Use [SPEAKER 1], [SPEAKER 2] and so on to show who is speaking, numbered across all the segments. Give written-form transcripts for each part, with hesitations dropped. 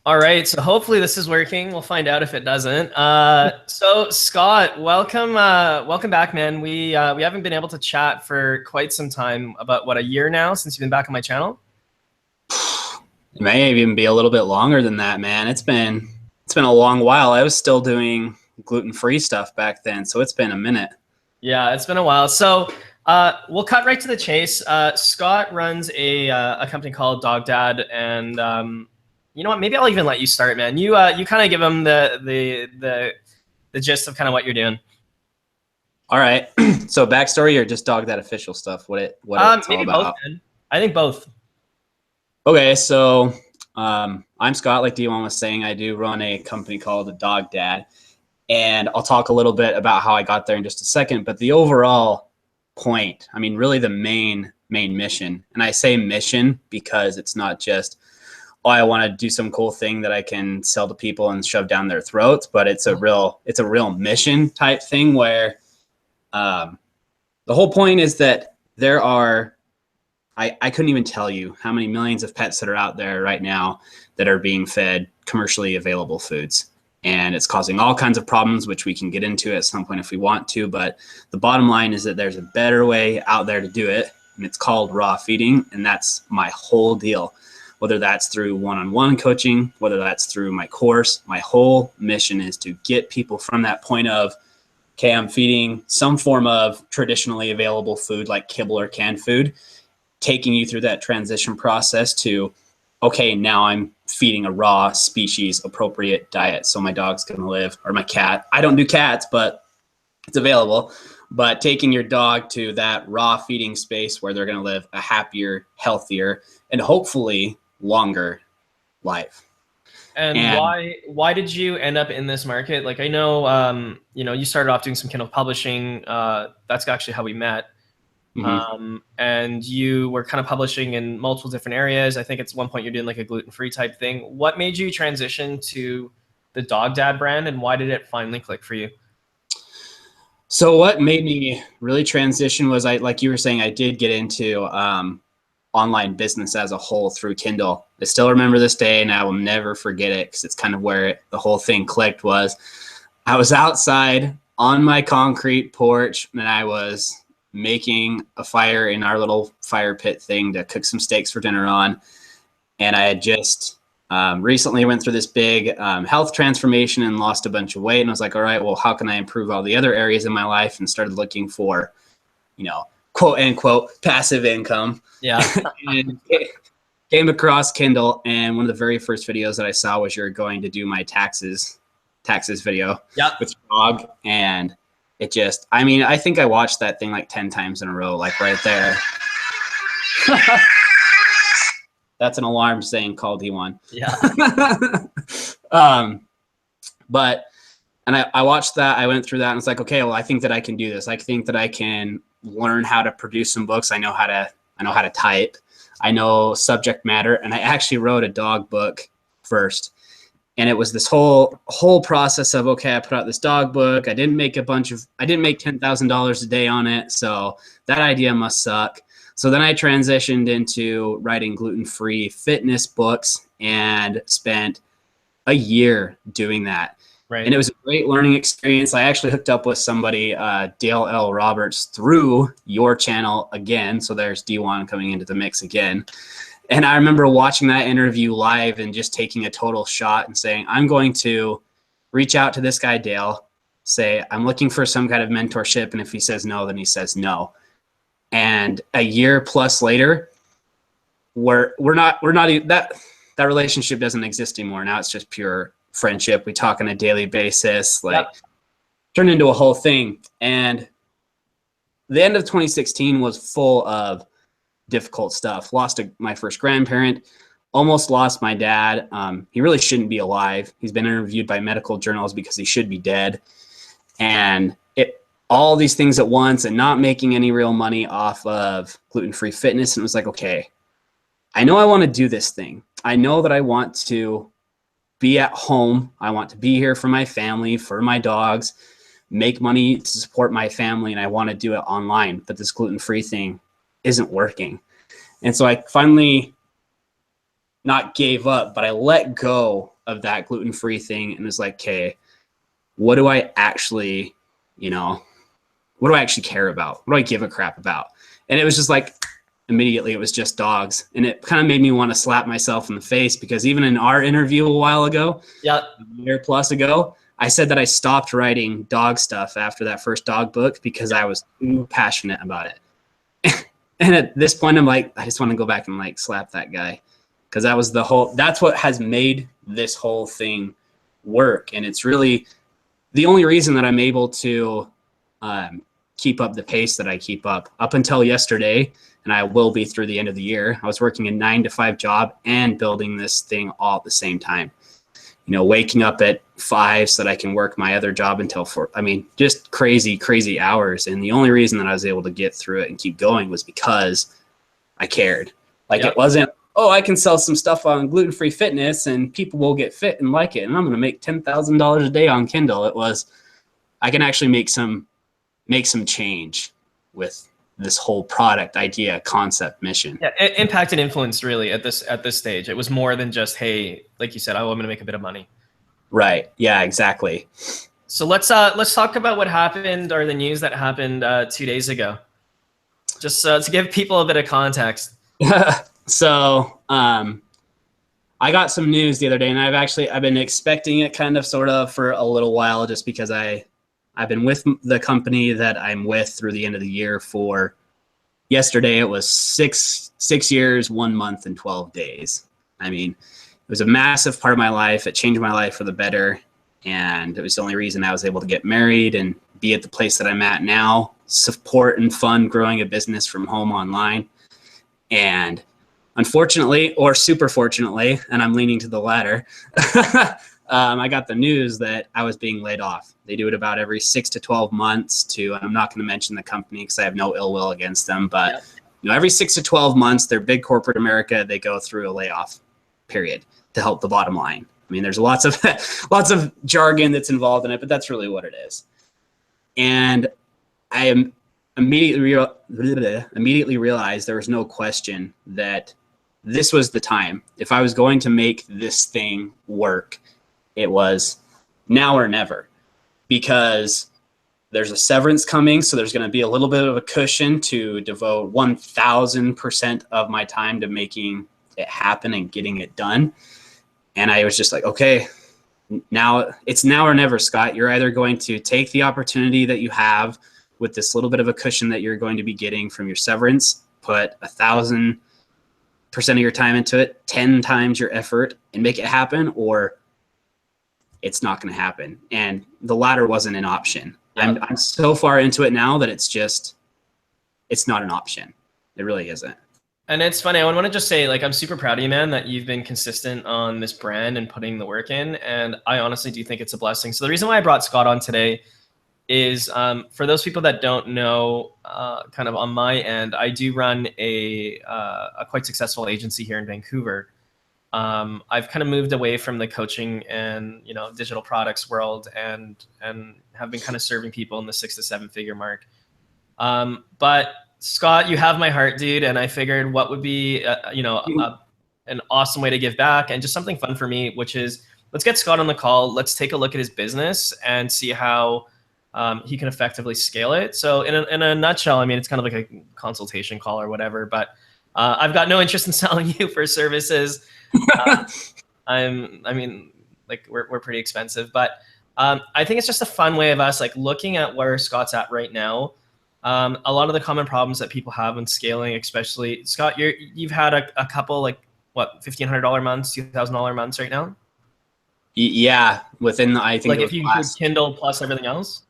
[SPEAKER 1] All right, so hopefully this is working. We'll find out if it doesn't. So Scott, welcome back, man. We haven't been able to chat for quite some time, about what, a year now since you've been back on my channel.
[SPEAKER 2] It may even be a little bit longer than that, man. It's been a long while. I was still doing gluten-free stuff back then, so it's been a minute.
[SPEAKER 1] Yeah, it's been a while. So we'll cut right to the chase. Scott runs a company called Dog Dad, and you know what? Maybe I'll even let you start, man. You kind of give them the gist of kind of what you're doing.
[SPEAKER 2] All right. So backstory or just Dog That official stuff, what it's all
[SPEAKER 1] Maybe both,
[SPEAKER 2] about.
[SPEAKER 1] man. I think both.
[SPEAKER 2] Okay, so I'm Scott, like D1 was saying. I do run a company called Dog Dad, and I'll talk a little bit about how I got there in just a second. But the overall point, I mean, really the main mission, and I say mission because it's not just, oh, I want to do some cool thing that I can sell to people and shove down their throats, but it's a real mission type thing where the whole point is that there are, I couldn't even tell you how many millions of pets that are out there right now that are being fed commercially available foods. And it's causing all kinds of problems, which we can get into at some point if we want to. But the bottom line is that there's a better way out there to do it, and it's called raw feeding. And that's my whole deal. Whether that's through one-on-one coaching, whether that's through my course, my whole mission is to get people from that point of, okay, I'm feeding some form of traditionally available food like kibble or canned food, taking you through that transition process to, okay, now I'm feeding a raw species appropriate diet. So my dog's going to live, or my cat. I don't do cats, but it's available. But taking your dog to that raw feeding space where they're going to live a happier, healthier, and hopefully longer life.
[SPEAKER 1] And
[SPEAKER 2] And
[SPEAKER 1] why did you end up in this market? Like I know you know, you started off doing some Kindle publishing. That's actually how we met.
[SPEAKER 2] mhm.
[SPEAKER 1] And you were kind of publishing in multiple different areas. I think at one point you're doing like a gluten-free type thing. What made you transition to the Dog Dad brand, and why did it finally click for you?
[SPEAKER 2] So what made me really transition was, like you were saying, I did get into online business as a whole through Kindle. I still remember this day, and I will never forget it because it's kind of where the whole thing clicked. Was I was outside on my concrete porch, and I was making a fire in our little fire pit thing to cook some steaks for dinner on. And I had just recently went through this big health transformation and lost a bunch of weight. And I was like, all right, well, how can I improve all the other areas in my life? And started looking for, you know, quote unquote, passive income.
[SPEAKER 1] Yeah.
[SPEAKER 2] And came across Kindle. And one of the very first videos that I saw was you're going to do my taxes video
[SPEAKER 1] Yep.
[SPEAKER 2] with your dog. And it just, I mean, I think I watched that thing like 10 times in a row, like right there. That's an alarm saying call D1.
[SPEAKER 1] Yeah.
[SPEAKER 2] But, and I watched that, I went through that and it's like, okay, well, I think that I can do this. I think that I can learn how to produce some books. I know how to type. I know subject matter. And I actually wrote a dog book first. And it was this whole process of, okay, I put out this dog book. I didn't make $10,000 a day on it. So that idea must suck. So then I transitioned into writing gluten-free fitness books and spent a year doing that.
[SPEAKER 1] Right.
[SPEAKER 2] And it was a great learning experience. I actually hooked up with somebody, Dale L. Roberts, through your channel again. So there's D1 coming into the mix again. And I remember watching that interview live and just taking a total shot and saying, I'm going to reach out to this guy, Dale, say, I'm looking for some kind of mentorship. And if he says no, then he says no. And a year plus later, we're not that relationship doesn't exist anymore. Now it's just pure friendship. We talk on a daily basis, like turned into a whole thing. And the end of 2016 was full of difficult stuff. Lost my first grandparent, almost lost my dad. He really shouldn't be alive. He's been interviewed by medical journals because he should be dead. And all these things at once, and not making any real money off of gluten-free fitness. And it was like, okay, I know I want to do this thing. I know that I want to be at home. I want to be here for my family, for my dogs, make money to support my family. And I want to do it online, but this gluten-free thing isn't working. And so I finally not gave up, but I let go of that gluten-free thing and was like, okay, what do I actually, what do I actually care about? What do I give a crap about? And it was just like, immediately it was just dogs. And it kind of made me want to slap myself in the face, because even in our interview a while ago, a year plus ago, I said that I stopped writing dog stuff after that first dog book because I was too passionate about it. And at this point, I'm like, I just want to go back and like slap that guy, because that's what has made this whole thing work. And it's really the only reason that I'm able to keep up the pace that I keep up until yesterday. And I will be through the end of the year. I was working a 9-to-5 job and building this thing all at the same time. Waking up at 5 so that I can work my other job until 4. I mean, just crazy, crazy hours. And the only reason that I was able to get through it and keep going was because I cared. Like It wasn't, oh, I can sell some stuff on gluten-free fitness and people will get fit and like it, and I'm going to make $10,000 a day on Kindle. It was, I can actually make some change with this whole product idea, concept, mission.
[SPEAKER 1] Yeah, impact and influence really at this stage. It was more than just, hey, like you said, I'm going to make a bit of money.
[SPEAKER 2] Right. Yeah, exactly.
[SPEAKER 1] So let's talk about what happened, or the news that happened 2 days ago, just to give people a bit of context.
[SPEAKER 2] So I got some news the other day, and I've been expecting it kind of sort of for a little while, just because I've been with the company that I'm with through the end of the year for, yesterday it was 6 years, 1 month, and 12 days. I mean, it was a massive part of my life. It changed my life for the better. And it was the only reason I was able to get married and be at the place that I'm at now, support and fund growing a business from home online. And unfortunately, or super fortunately, and I'm leaning to the latter, I got the news that I was being laid off. They do it about every 6 to 12 months and I'm not going to mention the company because I have no ill will against them, but every 6 to 12 months, they're big corporate America. They go through a layoff period to help the bottom line. I mean, there's lots of jargon that's involved in it, but that's really what it is. And I am immediately realized there was no question that this was the time. If I was going to make this thing work, it was now or never, because there's a severance coming. So there's going to be a little bit of a cushion to devote 1000% of my time to making it happen and getting it done. And I was just like, okay, now it's now or never, Scott. You're either going to take the opportunity that you have with this little bit of a cushion that you're going to be getting from your severance, put 1000% of your time into it, 10 times your effort, and make it happen, or it's not going to happen. And the latter wasn't an option. Yeah. I'm so far into it now that it's not an option. It really isn't.
[SPEAKER 1] And it's funny. I want to just say, like, I'm super proud of you, man, that you've been consistent on this brand and putting the work in. And I honestly do think it's a blessing. So the reason why I brought Scott on today is for those people that don't know, kind of on my end, I do run a quite successful agency here in Vancouver. I've kind of moved away from the coaching and digital products world, and have been kind of serving people in the 6 to 7 figure mark. But Scott, you have my heart, dude, and I figured what would be an awesome way to give back and just something fun for me, which is, let's get Scott on the call. Let's take a look at his business and see how he can effectively scale it. So in a nutshell, I mean, it's kind of like a consultation call or whatever, but I've got no interest in selling you for services. We're pretty expensive, but I think it's just a fun way of us like looking at where Scott's at right now. A lot of the common problems that people have when scaling, especially Scott, you've had a couple, like what, $1,500 months, $2,000 months right now.
[SPEAKER 2] Yeah, within I think
[SPEAKER 1] like if you include Kindle plus everything else.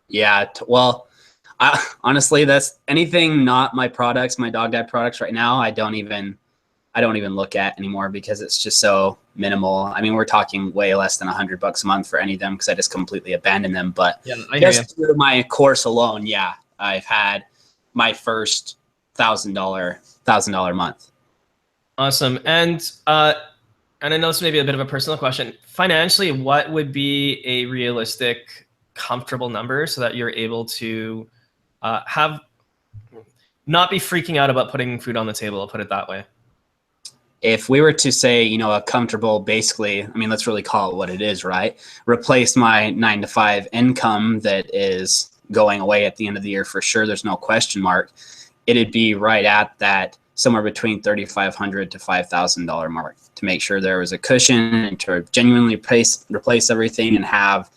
[SPEAKER 2] Yeah, well, honestly, that's anything not my products, my Dog Dad products right now. I don't even look at anymore because it's just so minimal. I mean, we're talking way less than $100 a month for any of them because I just completely abandoned them. But
[SPEAKER 1] yeah, just
[SPEAKER 2] through my course alone, yeah, I've had my first $1,000 month.
[SPEAKER 1] Awesome. And I know this may be a bit of a personal question. Financially, what would be a realistic, comfortable number so that you're able to not be freaking out about putting food on the table? I'll put it that way.
[SPEAKER 2] if we were to say, you know, a comfortable, basically, I mean, let's really call it what it is, right? Replace my 9-to-5 income that is going away at the end of the year for sure. There's no question mark. It'd be right at that somewhere between $3,500 to $5,000 mark to make sure there was a cushion and to genuinely replace everything and have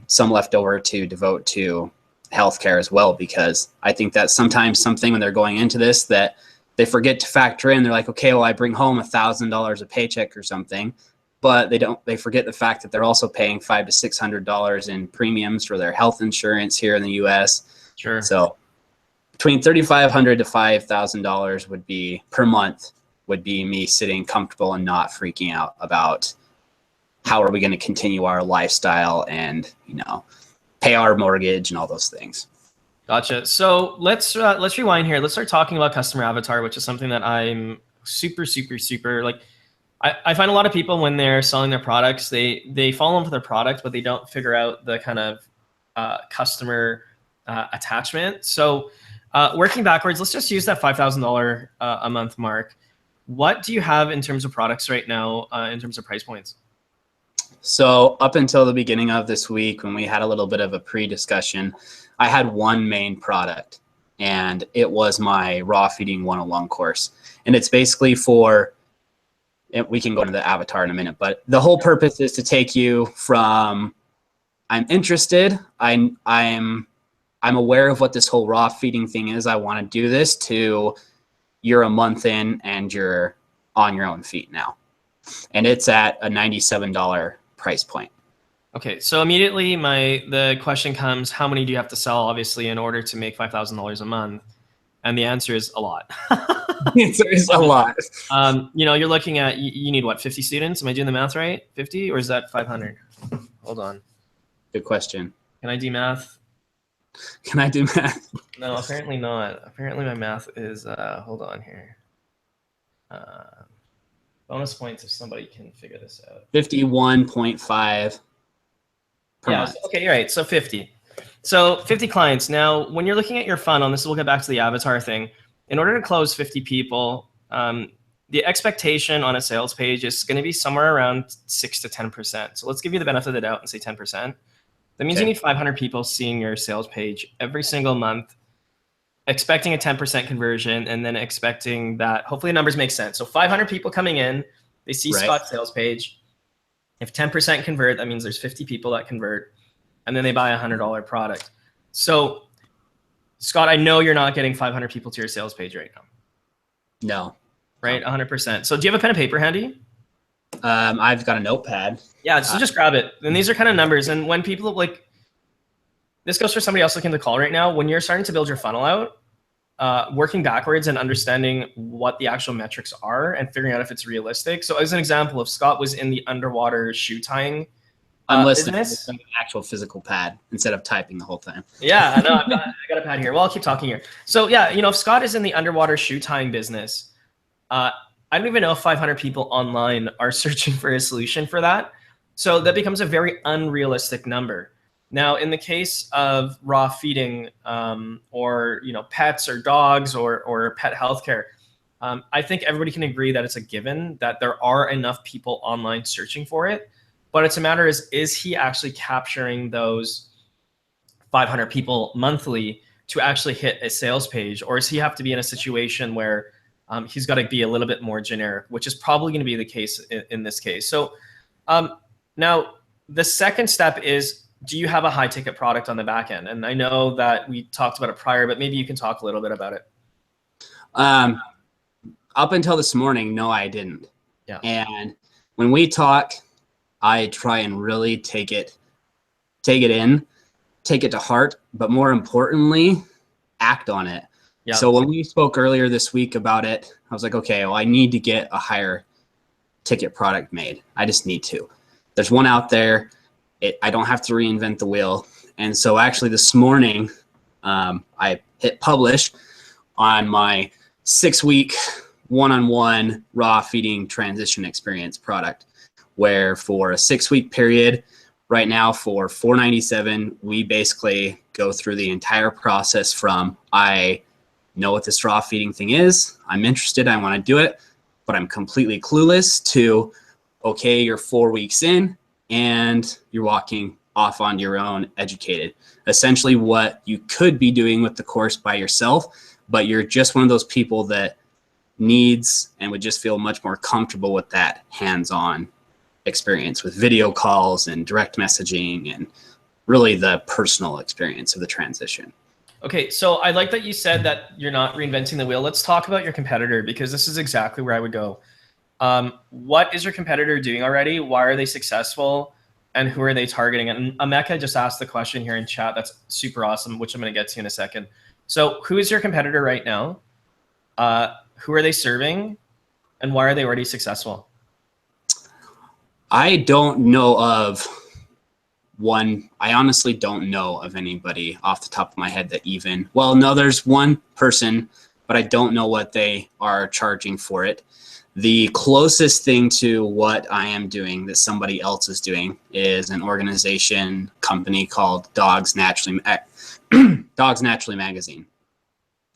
[SPEAKER 2] some left over to devote to healthcare as well. Because I think that's sometimes something when they're going into this that they forget to factor in. They're like, okay, well, I bring home $1,000 a paycheck or something, but they forget the fact that they're also paying $500 to $600 in premiums for their health insurance here in the U.S.
[SPEAKER 1] Sure.
[SPEAKER 2] So between $3,500 to $5,000 would be per month would be me sitting comfortable and not freaking out about how are we going to continue our lifestyle and, you know, pay our mortgage and all those things.
[SPEAKER 1] Gotcha. So let's rewind here. Let's start talking about customer avatar, which is something that I'm super like. I find a lot of people when they're selling their products, they fall in love with their product, but they don't figure out the kind of customer attachment. So working backwards, let's just use that $5,000 a month mark. What do you have in terms of products right now in terms of price points?
[SPEAKER 2] So up until the beginning of this week, when we had a little bit of a pre-discussion, I had one main product, and it was my raw feeding 101 course. And it's basically for, and we can go into the avatar in a minute, but the whole purpose is to take you from I'm interested, I'm aware of what this whole raw feeding thing is, I want to do this, to you're a month in and you're on your own feet now. And it's at a $97 price point.
[SPEAKER 1] Okay, so immediately the question comes, how many do you have to sell, obviously, in order to make $5,000 a month? And the answer is a lot.
[SPEAKER 2] The answer is a lot.
[SPEAKER 1] You know, you're looking at, you need what, 50 students? Am I doing the math right? 50, or is that 500? Hold on.
[SPEAKER 2] Good question.
[SPEAKER 1] Can I do math?
[SPEAKER 2] Can I do math?
[SPEAKER 1] No, apparently not. Apparently my math is, hold on here. Bonus points if somebody can figure this out.
[SPEAKER 2] 51.5 per month.
[SPEAKER 1] Okay, you're right. So 50. So 50 clients. Now, when you're looking at your funnel, and this will get back to the avatar thing, in order to close 50 people, the expectation on a sales page is going to be somewhere around 6 to 10%. So let's give you the benefit of the doubt and say 10%. That means you need 500 people seeing your sales page every single month, expecting a 10% conversion, and then expecting that hopefully the numbers make sense. So 500 people coming in, they see Scott's sales page. If 10% convert, that means there's 50 people that convert, and then they buy a $100 product. So Scott, I know you're not getting 500 people to your sales page right now.
[SPEAKER 2] No.
[SPEAKER 1] Right, 100%. So do you have a pen and paper handy?
[SPEAKER 2] I've got a notepad.
[SPEAKER 1] Yeah, so just grab it. And these are kind of numbers. And when people like, this goes for somebody else looking to call right now, when you're starting to build your funnel out, working backwards and understanding what the actual metrics are and figuring out if it's realistic. So as an example, if Scott was in the underwater shoe tying
[SPEAKER 2] I'm listening
[SPEAKER 1] business,
[SPEAKER 2] to an actual physical pad instead of typing the whole time.
[SPEAKER 1] Yeah, I know. I got a pad here. Well, I'll keep talking here. So yeah, you know, if Scott is in the underwater shoe tying business, I don't even know if 500 people online are searching for a solution for that. So that becomes a very unrealistic number. Now, in the case of raw feeding, or you know, pets or dogs or pet healthcare, I think everybody can agree that it's a given that there are enough people online searching for it. But it's a matter is he actually capturing those 500 people monthly to actually hit a sales page, or does he have to be in a situation where he's got to be a little bit more generic, which is probably going to be the case in this case. So now the second step is, do you have a high ticket product on the back end? And I know that we talked about it prior, but maybe you can talk a little bit about it.
[SPEAKER 2] Up until this morning, no, I didn't.
[SPEAKER 1] Yeah.
[SPEAKER 2] And when we talk, I try and really take it in, take it to heart, but more importantly, act on it. Yeah. So when we spoke earlier this week about it, I was like, okay, well, I need to get a higher ticket product made. I just need to. There's one out there. I don't have to reinvent the wheel. And so actually this morning, I hit publish on my 6-week one-on-one raw feeding transition experience product, where for a 6-week period right now for $497, we basically go through the entire process from I know what this raw feeding thing is, I'm interested, I want to do it, but I'm completely clueless, to, okay, you're 4 weeks in and you're walking off on your own, educated. Essentially what you could be doing with the course by yourself, but you're just one of those people that needs and would just feel much more comfortable with that hands-on experience with video calls and direct messaging and really the personal experience of the transition.
[SPEAKER 1] Okay, so I like that you said that you're not reinventing the wheel. Let's talk about your competitor, because this is exactly where I would go. What is your competitor doing already? Why are they successful? And who are they targeting? And Emeka just asked the question here in chat. That's super awesome, which I'm going to get to in a second. So who is your competitor right now? Who are they serving? And why are they already successful?
[SPEAKER 2] I don't know of one. I honestly don't know of anybody off the top of my head that even, well, no, there's one person, but I don't know what they are charging for it. The closest thing to what I am doing that somebody else is doing is an organization company called Dogs Naturally Magazine.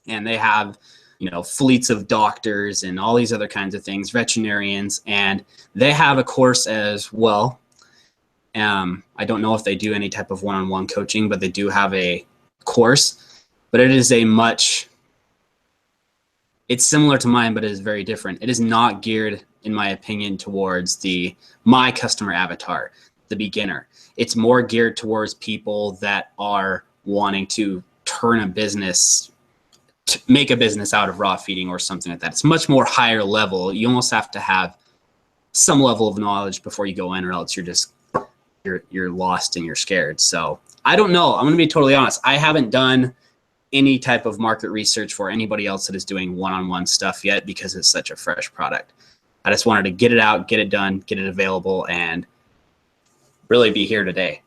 [SPEAKER 2] And they have, you know, fleets of doctors and all these other kinds of things, veterinarians, and they have a course as well. I don't know if they do any type of one-on-one coaching, but they do have a course, but it is it's similar to mine, but it is very different. It is not geared, in my opinion, towards my customer avatar, the beginner. It's more geared towards people that are wanting to turn a business, to make a business out of raw feeding or something like that. It's much more higher level. You almost have to have some level of knowledge before you go in, or else you're lost and you're scared. So I don't know. I'm going to be totally honest. I haven't done any type of market research for anybody else that is doing one-on-one stuff yet, because it's such a fresh product. I just wanted to get it out, get it done, get it available, and really be here today.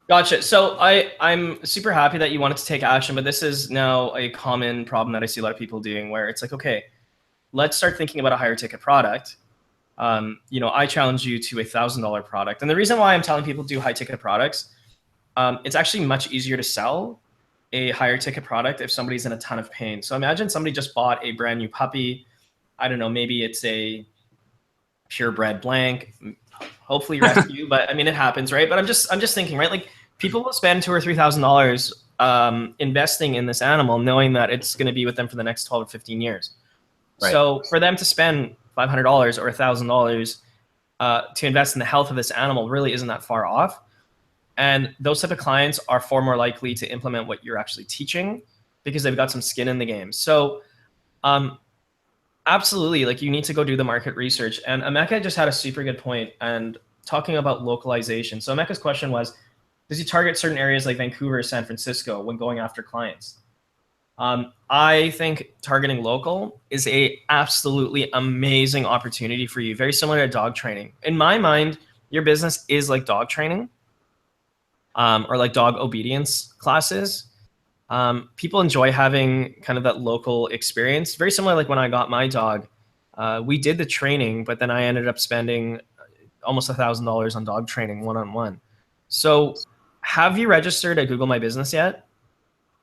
[SPEAKER 1] Gotcha. So I'm super happy that you wanted to take action, but this is now a common problem that I see a lot of people doing, where it's like, okay, let's start thinking about a higher ticket product. You know, I challenge you to $1,000 product. And the reason why I'm telling people to do high ticket products, it's actually much easier to sell a higher ticket product if somebody's in a ton of pain. So imagine somebody just bought a brand new puppy. I don't know, maybe it's a purebred blank, hopefully rescue, but I mean, it happens, right? But I'm just thinking, right? Like, people will spend $2,000 or $3,000 investing in this animal, knowing that it's going to be with them for the next 12 or 15 years. Right. So for them to spend $500 or $1,000 to invest in the health of this animal really isn't that far off. And those type of clients are far more likely to implement what you're actually teaching, because they've got some skin in the game. So absolutely, like, you need to go do the market research. And Emeka just had a super good point, and talking about localization. So Emeka's question was, does he target certain areas like Vancouver or San Francisco when going after clients? I think targeting local is a absolutely amazing opportunity for you. Very similar to dog training. In my mind, your business is like dog training, or like dog obedience classes. People enjoy having kind of that local experience. Very similar, like when I got my dog, we did the training, but then I ended up spending almost $1,000 on dog training one-on-one. So have you registered at Google My Business yet?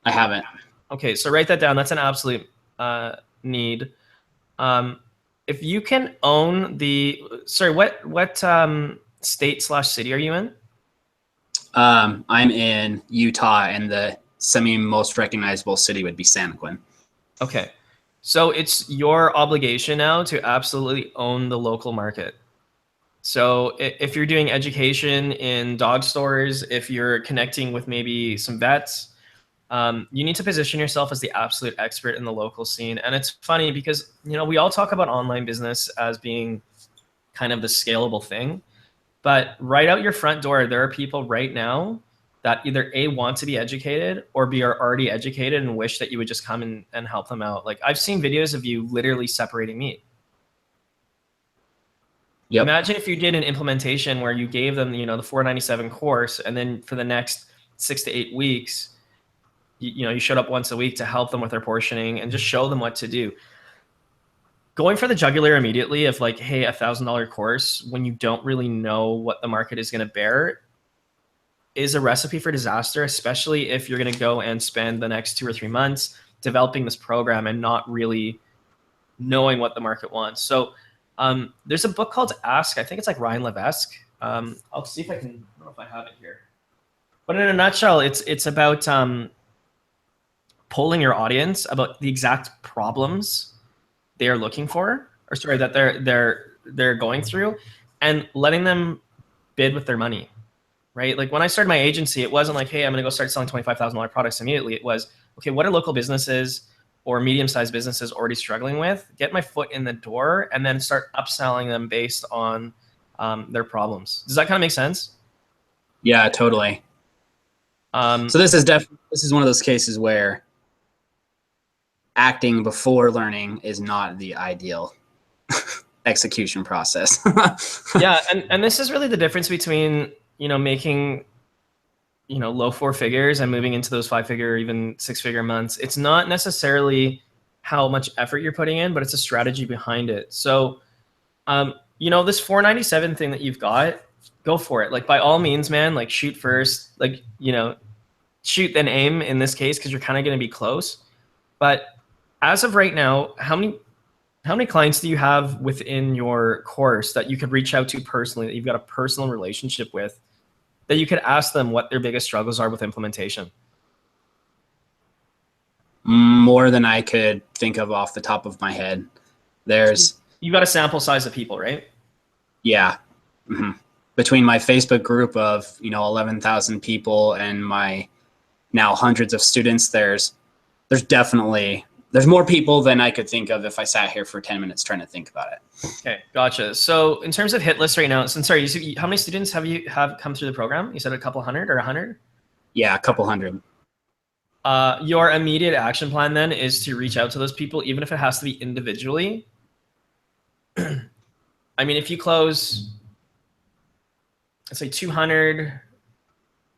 [SPEAKER 2] I haven't.
[SPEAKER 1] Okay, so write that down. That's an absolute need. If you can own what state/city are you in?
[SPEAKER 2] I'm in Utah, and the most recognizable city would be San Quentin.
[SPEAKER 1] Okay, so it's your obligation now to absolutely own the local market. So if you're doing education in dog stores, if you're connecting with maybe some vets, you need to position yourself as the absolute expert in the local scene. And it's funny because, you know, we all talk about online business as being kind of the scalable thing, but right out your front door, there are people right now that either A, want to be educated, or B, are already educated and wish that you would just come and help them out. Like, I've seen videos of you literally separating meat. Yep. Imagine if you did an implementation where you gave them, you know, the $497 course, and then for the next 6 to 8 weeks, you showed up once a week to help them with their portioning and just show them what to do. Going for the jugular immediately of like, hey, $1,000 course when you don't really know what the market is going to bear is a recipe for disaster, especially if you're going to go and spend the next 2 or 3 months developing this program and not really knowing what the market wants. So there's a book called Ask. I think it's like Ryan Levesque. I'll see if I can, I don't know if I have it here. But in a nutshell, it's about polling your audience about the exact problems they are looking for, or sorry, that they're going through, and letting them bid with their money, right? Like when I started my agency, it wasn't like, hey, I'm gonna go start selling $25,000 products immediately. It was, okay, what are local businesses or medium-sized businesses already struggling with? Get my foot in the door and then start upselling them based on their problems. Does that kind of make sense?
[SPEAKER 2] Yeah, totally. So this is one of those cases where acting before learning is not the ideal execution process.
[SPEAKER 1] Yeah, and this is really the difference between, you know, making, you know, low 4 figures and moving into those 5-figure, even 6-figure months. It's not necessarily how much effort you're putting in, but it's a strategy behind it. So, you know, this 497 thing that you've got, go for it. Like by all means, man, like shoot first, like, you know, shoot then aim in this case, because you're kind of going to be close. But as of right now, how many clients do you have within your course that you could reach out to personally, that you've got a personal relationship with, that you could ask them what their biggest struggles are with implementation?
[SPEAKER 2] More than I could think of off the top of my head.
[SPEAKER 1] You've got a sample size of people, right?
[SPEAKER 2] Yeah. Mm-hmm. Between my Facebook group of, you know, 11,000 people and my now hundreds of students, there's more people than I could think of if I sat here for 10 minutes trying to think about it.
[SPEAKER 1] Okay, gotcha. So in terms of hit list right now, sorry, how many students have come through the program? You said a couple hundred or 100?
[SPEAKER 2] Yeah, a couple hundred.
[SPEAKER 1] Your immediate action plan then is to reach out to those people, even if it has to be individually. I mean, if you close, let's say 200,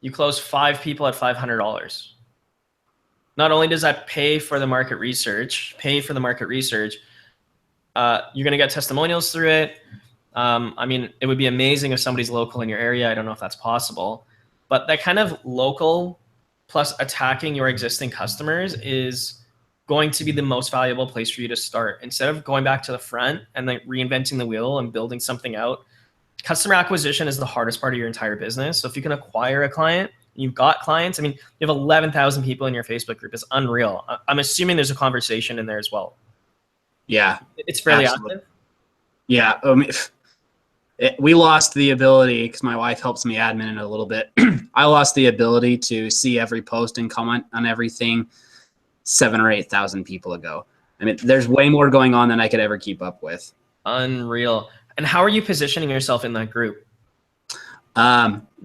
[SPEAKER 1] you close 5 people at $500. Not only does that pay for the market research, you're going to get testimonials through it. I mean, it would be amazing if somebody's local in your area. I don't know if that's possible, but that kind of local plus attacking your existing customers is going to be the most valuable place for you to start. Instead of going back to the front and like reinventing the wheel and building something out, customer acquisition is the hardest part of your entire business. So if you can acquire a client, you've got clients. I mean, you have 11,000 people in your Facebook group. It's unreal. I'm assuming there's a conversation in there as well.
[SPEAKER 2] Yeah.
[SPEAKER 1] It's fairly active.
[SPEAKER 2] Yeah. We lost the ability, because my wife helps me admin it a little bit. I lost the ability to see every post and comment on everything 7,000 or 8,000 people ago. I mean, there's way more going on than I could ever keep up with.
[SPEAKER 1] Unreal. And how are you positioning yourself in that group?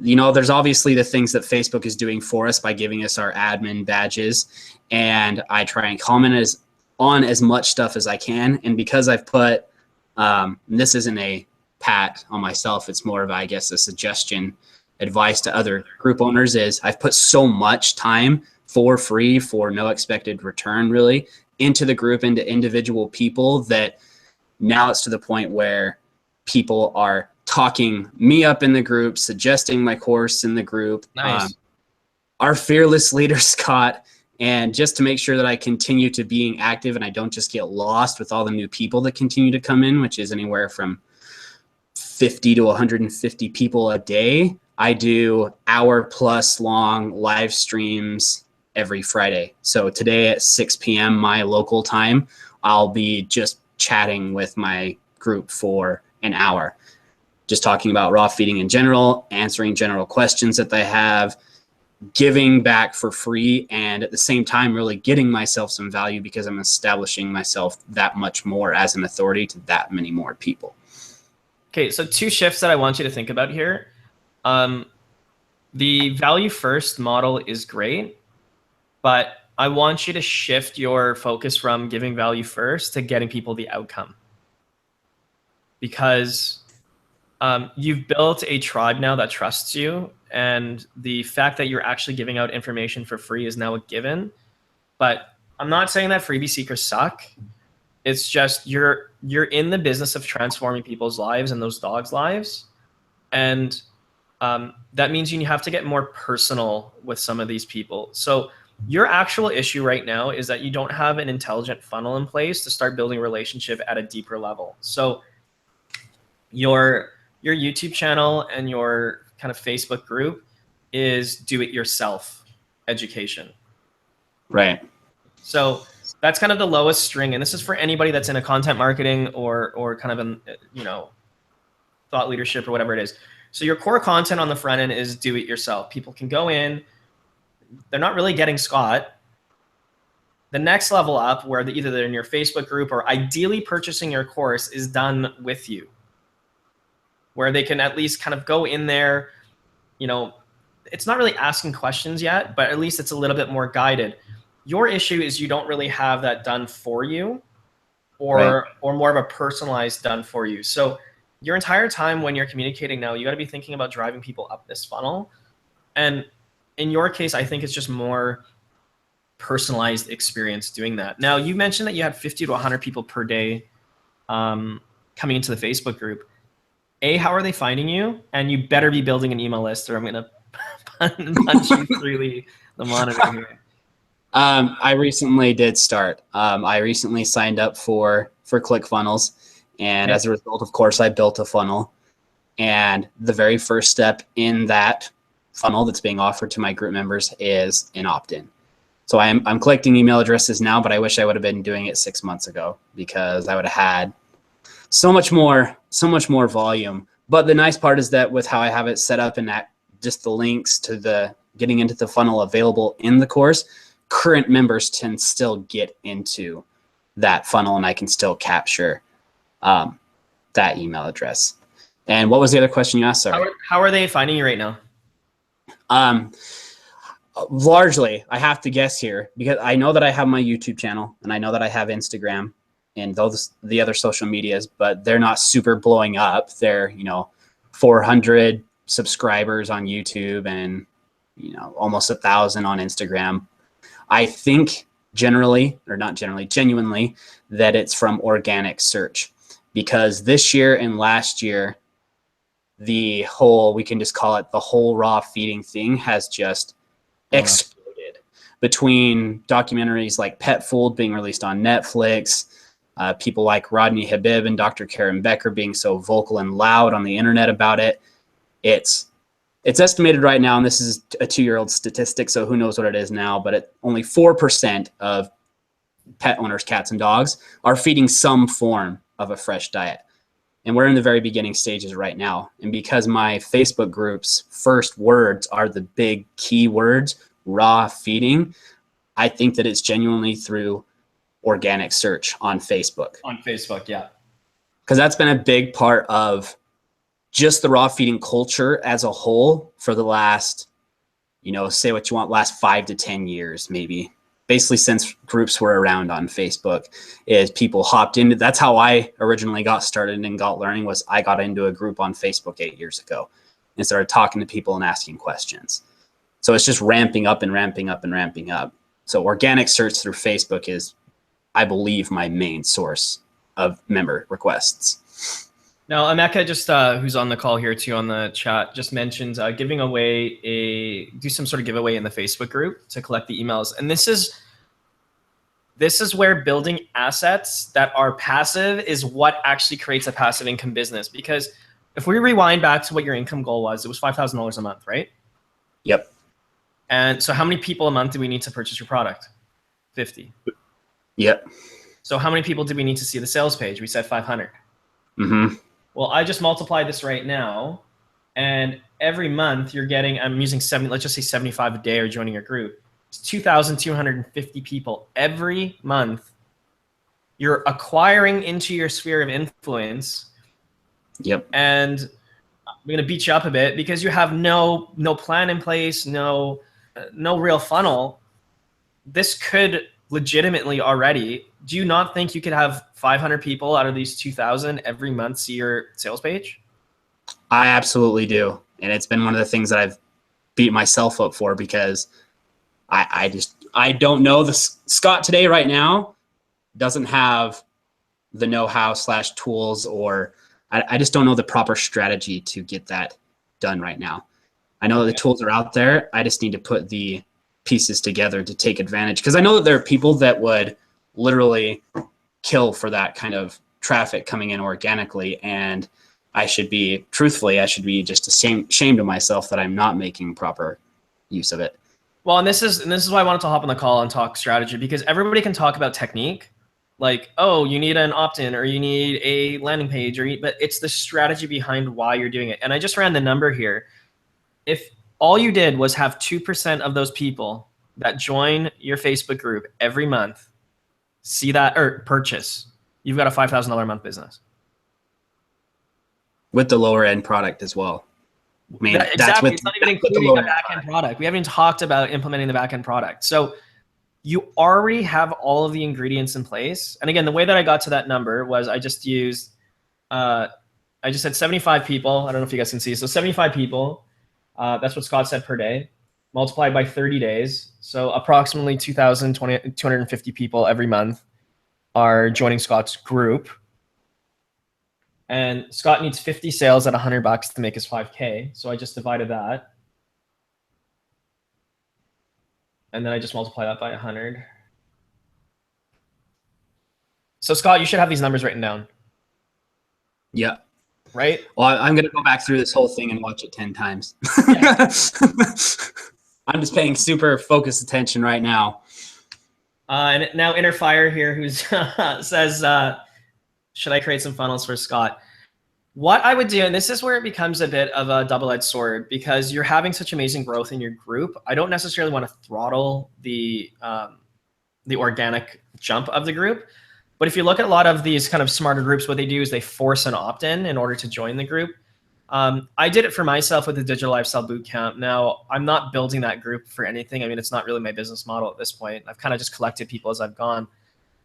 [SPEAKER 2] You know, there's obviously the things that Facebook is doing for us by giving us our admin badges, and I try and comment on as much stuff as I can. And because I've put, this isn't a pat on myself, it's more of, I guess, a suggestion, advice to other group owners, is I've put so much time for free, for no expected return really, into the group, into individual people, that now it's to the point where people are talking me up in the group, suggesting my course in the group.
[SPEAKER 1] Nice.
[SPEAKER 2] Our fearless leader, Scott, and just to make sure that I continue to being active and I don't just get lost with all the new people that continue to come in, which is anywhere from 50 to 150 people a day. I do hour-plus long live streams every Friday. So today at 6 p.m. my local time, I'll be just chatting with my group for an hour, just talking about raw feeding in general, answering general questions that they have, giving back for free, and at the same time really getting myself some value, because I'm establishing myself that much more as an authority to that many more people.
[SPEAKER 1] Okay, so 2 shifts that I want you to think about here. The value first model is great, but I want you to shift your focus from giving value first to getting people the outcome. Because you've built a tribe now that trusts you, and the fact that you're actually giving out information for free is now a given. But I'm not saying that freebie seekers suck. It's just you're in the business of transforming people's lives and those dogs' lives. And that means you have to get more personal with some of these people. So Your actual issue right now is that you don't have an intelligent funnel in place to start building a relationship at a deeper level. So your YouTube channel and your kind of Facebook group is do it yourself education.
[SPEAKER 2] Right.
[SPEAKER 1] So that's kind of the lowest string. And this is for anybody that's in a content marketing or kind of an, thought leadership or whatever it is. So your core content on the front end is do it yourself. People can go in, they're not really getting Scott. The next level up where either they're in your Facebook group or ideally purchasing your course is done with you, where they can at least kind of go in there, it's not really asking questions yet, but at least it's a little bit more guided. Your issue is you don't really have that done for you or more of a personalized done for you. So your entire time when you're communicating now, you got to be thinking about driving people up this funnel. And in your case, I think it's just more personalized experience doing that. Now, you mentioned that you had 50 to 100 people per day coming into the Facebook group. How are they finding you? And you better be building an email list or I'm going to punch you through the monitor here.
[SPEAKER 2] I recently did start. I recently signed up for ClickFunnels. And as a result, of course, I built a funnel. And the very first step in that funnel that's being offered to my group members is an opt-in. So I'm collecting email addresses now, but I wish I would have been doing it 6 months ago because I would have had so much more volume. But the nice part is that with how I have it set up and that just the links to the getting into the funnel available in the course, current members can still get into that funnel and I can still capture that email address. And what was the other question you asked? Sorry.
[SPEAKER 1] How are they finding you right now?
[SPEAKER 2] Largely, I have to guess here because I know that I have my YouTube channel and I know that I have Instagram and the other social medias, but they're not super blowing up. They're 400 subscribers on YouTube and almost 1,000 on Instagram. I think genuinely that it's from organic search because this year and last year, we can just call it the whole raw feeding thing has just exploded between documentaries like Pet Food being released on Netflix, people like Rodney Habib and Dr. Karen Becker being so vocal and loud on the internet about it. It's estimated right now, and this is a 2-year-old statistic, so who knows what it is now, but only 4% of pet owners, cats and dogs, are feeding some form of a fresh diet. And we're in the very beginning stages right now. And because my Facebook group's first words are the big key words, raw feeding, I think that it's genuinely through organic search on Facebook.
[SPEAKER 1] On Facebook, yeah.
[SPEAKER 2] Because that's been a big part of just the raw feeding culture as a whole for the last, say what you want, last 5 to 10 years, maybe. Basically since groups were around on Facebook is people hopped into, that's how I originally got started and got learning was I got into a group on Facebook 8 years ago and started talking to people and asking questions. So it's just ramping up and ramping up and ramping up. So organic search through Facebook is, I believe, my main source of member requests.
[SPEAKER 1] Now, Emeka, just who's on the call here too on the chat, just mentioned giving away do some sort of giveaway in the Facebook group to collect the emails. And this is where building assets that are passive is what actually creates a passive income business. Because if we rewind back to what your income goal was, it was $5,000 a month, right?
[SPEAKER 2] Yep.
[SPEAKER 1] And so how many people a month do we need to purchase your product? 50.
[SPEAKER 2] Yep.
[SPEAKER 1] So how many people do we need to see the sales page? We said 500.
[SPEAKER 2] Mm-hmm.
[SPEAKER 1] Well, I just multiplied this right now, and every month you're getting, I'm using let's just say 75 a day are joining your group. It's 2,250 people every month. You're acquiring into your sphere of influence.
[SPEAKER 2] Yep.
[SPEAKER 1] And I'm going to beat you up a bit because you have no plan in place, no real funnel. This could legitimately already, do you not think you could have 500 people out of these 2,000 every month see your sales page?
[SPEAKER 2] I absolutely do. And it's been one of the things that I've beat myself up for because I don't know. The Scott today right now doesn't have the know-how / tools, or I just don't know the proper strategy to get that done right now. I know the tools are out there. I just need to put the pieces together to take advantage. Because I know that there are people that would literally kill for that kind of traffic coming in organically, and I should be just ashamed of myself that I'm not making proper use of it.
[SPEAKER 1] Well, and this is why I wanted to hop on the call and talk strategy, because everybody can talk about technique, like, oh, you need an opt-in or you need a landing page, but it's the strategy behind why you're doing it. And I just ran the number here. If all you did was have 2% of those people that join your Facebook group every month see that or purchase, you've got a $5,000 a month business.
[SPEAKER 2] With the lower end product as well. I mean,
[SPEAKER 1] exactly. It's not even including the back end product. We haven't even talked about implementing the back end product. So you already have all of the ingredients in place. And again, the way that I got to that number was I just said 75 people. I don't know if you guys can see. So 75 people, that's what Scott said per day, multiplied by 30 days. So approximately 250 people every month are joining Scott's group. And Scott needs 50 sales at $100 to make his 5K. So I just divided that. And then I just multiply that by 100. So Scott, you should have these numbers written down.
[SPEAKER 2] Yeah.
[SPEAKER 1] Right?
[SPEAKER 2] Well, I'm going to go back through this whole thing and watch it 10 times.
[SPEAKER 1] Yeah.
[SPEAKER 2] I'm just paying super focused attention right now.
[SPEAKER 1] And now Inner Fire here who's says, should I create some funnels for Scott? What I would do, and this is where it becomes a bit of a double-edged sword, because you're having such amazing growth in your group. I don't necessarily want to throttle the organic jump of the group. But if you look at a lot of these kind of smarter groups, what they do is they force an opt-in in order to join the group. I did it for myself with the Digital Lifestyle Bootcamp. Now, I'm not building that group for anything. I mean, it's not really my business model at this point. I've kind of just collected people as I've gone.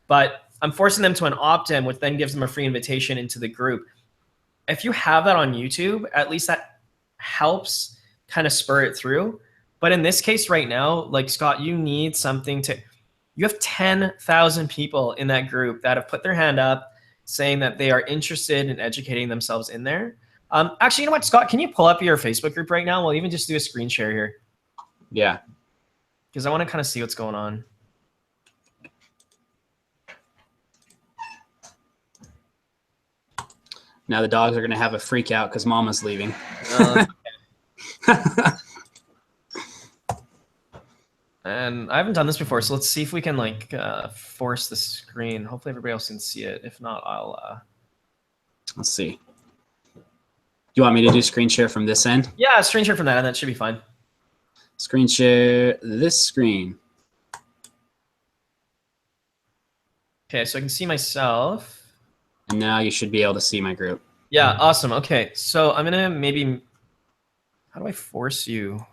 [SPEAKER 1] But I'm forcing them to an opt-in, which then gives them a free invitation into the group. If you have that on YouTube, at least that helps kind of spur it through. But in this case right now, like Scott, you need something to, you have 10,000 people in that group that have put their hand up saying that they are interested in educating themselves in there. Actually, you know what, Scott, can you pull up your Facebook group right now? We'll even just do a screen share here.
[SPEAKER 2] Yeah.
[SPEAKER 1] Because I want to kind of see what's going on.
[SPEAKER 2] Now the dogs are going to have a freak out because Mama's leaving.
[SPEAKER 1] And I haven't done this before, so let's see if we can like force the screen. Hopefully everybody else can see it. If not, I'll...
[SPEAKER 2] Let's see. You want me to do screen share from this end?
[SPEAKER 1] Yeah, screen share from that end. That should be fine.
[SPEAKER 2] Screen share this screen.
[SPEAKER 1] Okay, so I can see myself.
[SPEAKER 2] And now you should be able to see my group.
[SPEAKER 1] Yeah, awesome. Okay, so I'm gonna maybe, how do I force you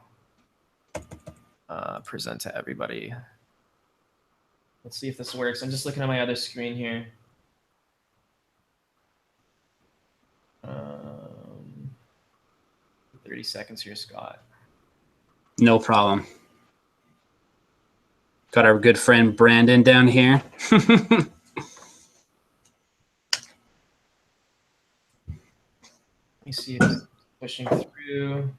[SPEAKER 1] present to everybody? Let's see if this works. I'm just looking at my other screen here. 30 seconds here, Scott.
[SPEAKER 2] No problem. Got our good friend Brandon down here.
[SPEAKER 1] Let me see if it's pushing through.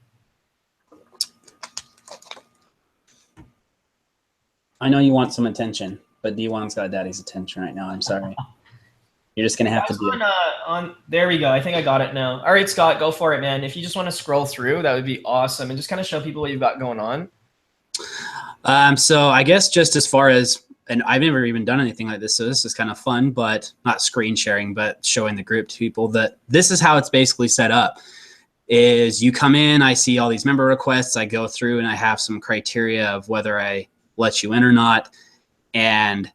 [SPEAKER 2] I know you want some attention, but D1's got daddy's attention right now. I'm sorry. You're just going to have to do it.
[SPEAKER 1] There we go. I think I got it now. All right, Scott, go for it, man. If you just want to scroll through, that would be awesome. And just kind of show people what you've got going on.
[SPEAKER 2] So I guess just as far as, and I've never even done anything like this, so this is kind of fun, but not screen sharing, but showing the group to people that this is how it's basically set up. Is you come in, I see all these member requests, I go through and I have some criteria of whether I let you in or not. And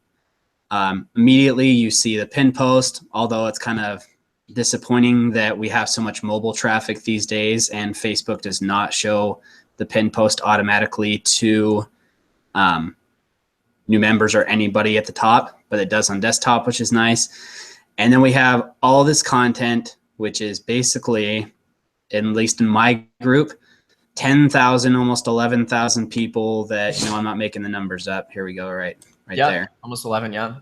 [SPEAKER 2] immediately you see the pin post, although it's kind of disappointing that we have so much mobile traffic these days and Facebook does not show the pin post automatically to new members or anybody at the top, but it does on desktop, which is nice. And then we have all this content, which is basically, at least in my group, 10,000, almost 11,000 people that, I'm not making the numbers up. Here we go. Right there.
[SPEAKER 1] Almost 11. Yeah.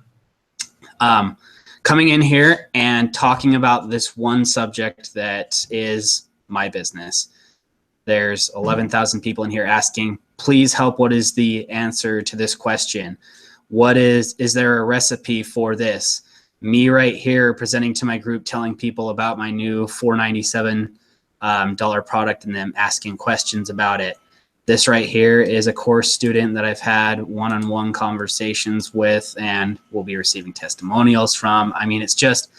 [SPEAKER 2] Coming in here and talking about this one subject that is my business. There's 11,000 people in here asking, please help. What is the answer to this question? Is there a recipe for this? Me right here presenting to my group, telling people about my new $497 product and them asking questions about it. This right here is a course student that I've had one-on-one conversations with and will be receiving testimonials from. I mean, it's just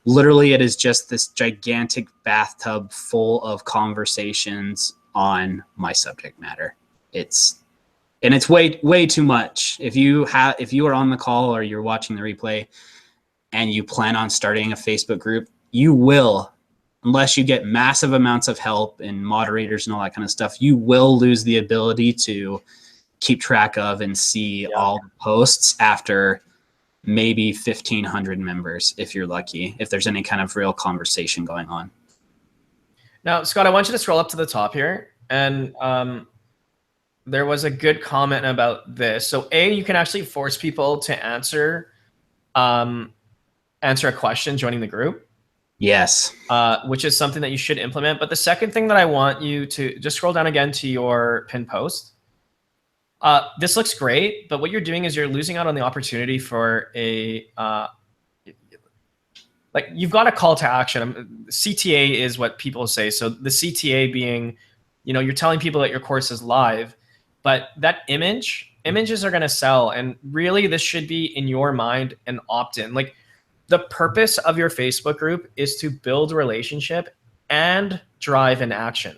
[SPEAKER 2] literally, it is just this gigantic bathtub full of conversations on my subject matter. It's way too much. If you are on the call or you're watching the replay and you plan on starting a Facebook group, you will, unless you get massive amounts of help and moderators and all that kind of stuff, you will lose the ability to keep track of and see all the posts after maybe 1,500 members, if you're lucky, if there's any kind of real conversation going on.
[SPEAKER 1] Now, Scott, I want you to scroll up to the top here. And there was a good comment about this. So you can actually force people to answer a question joining the group.
[SPEAKER 2] Yes.
[SPEAKER 1] Which is something that you should implement. But the second thing that I want you to just scroll down again to your pinned post. This looks great, but what you're doing is you're losing out on the opportunity for like you've got a call to action. CTA is what people say. So the CTA being, you're telling people that your course is live, but that images are going to sell. And really this should be in your mind an opt-in. Like the purpose of your Facebook group is to build a relationship and drive an action.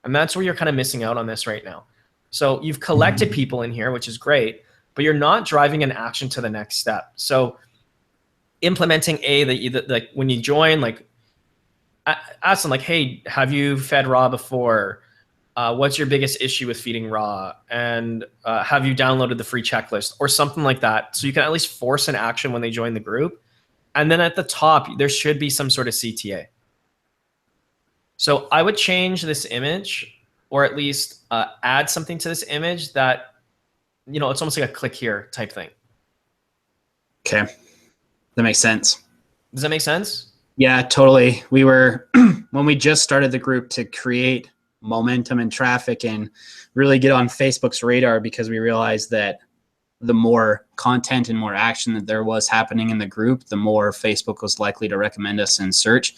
[SPEAKER 1] And that's where you're kind of missing out on this right now. So you've collected people in here, which is great, but you're not driving an action to the next step. So implementing that when you join, like ask them like, hey, have you fed raw before? What's your biggest issue with feeding raw? And have you downloaded the free checklist or something like that? So you can at least force an action when they join the group. And then at the top, there should be some sort of CTA. So I would change this image, or at least add something to this image that, it's almost like a click here type thing.
[SPEAKER 2] Okay. That makes sense.
[SPEAKER 1] Does that make sense?
[SPEAKER 2] Yeah, totally. We were, when we just started the group, to create momentum and traffic and really get on Facebook's radar, because we realized that the more content and more action that there was happening in the group, the more Facebook was likely to recommend us in search.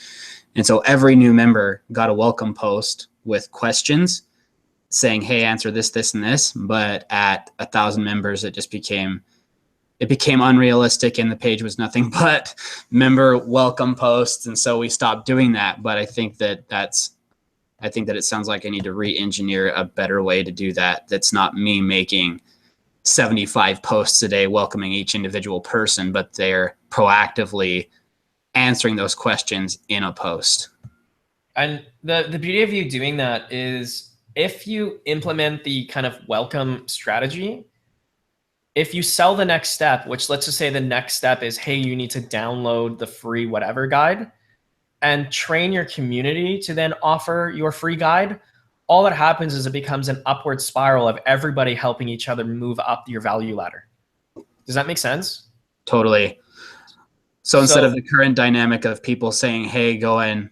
[SPEAKER 2] And so every new member got a welcome post with questions saying, hey, answer this, this, and this. But at 1,000 members, it just became unrealistic, and the page was nothing but member welcome posts. And so we stopped doing that. But I think that it sounds like I need to re-engineer a better way to do that. That's not me making 75 posts a day welcoming each individual person, but they're proactively answering those questions in a post. And
[SPEAKER 1] the beauty of you doing that is, if you implement the kind of welcome strategy, if you sell the next step, which let's just say the next step is, hey, you need to download the free whatever guide, and train your community to then offer your free guide, all that happens is it becomes an upward spiral of everybody helping each other move up your value ladder. Does that make sense?
[SPEAKER 2] Totally. So instead of the current dynamic of people saying, hey, go and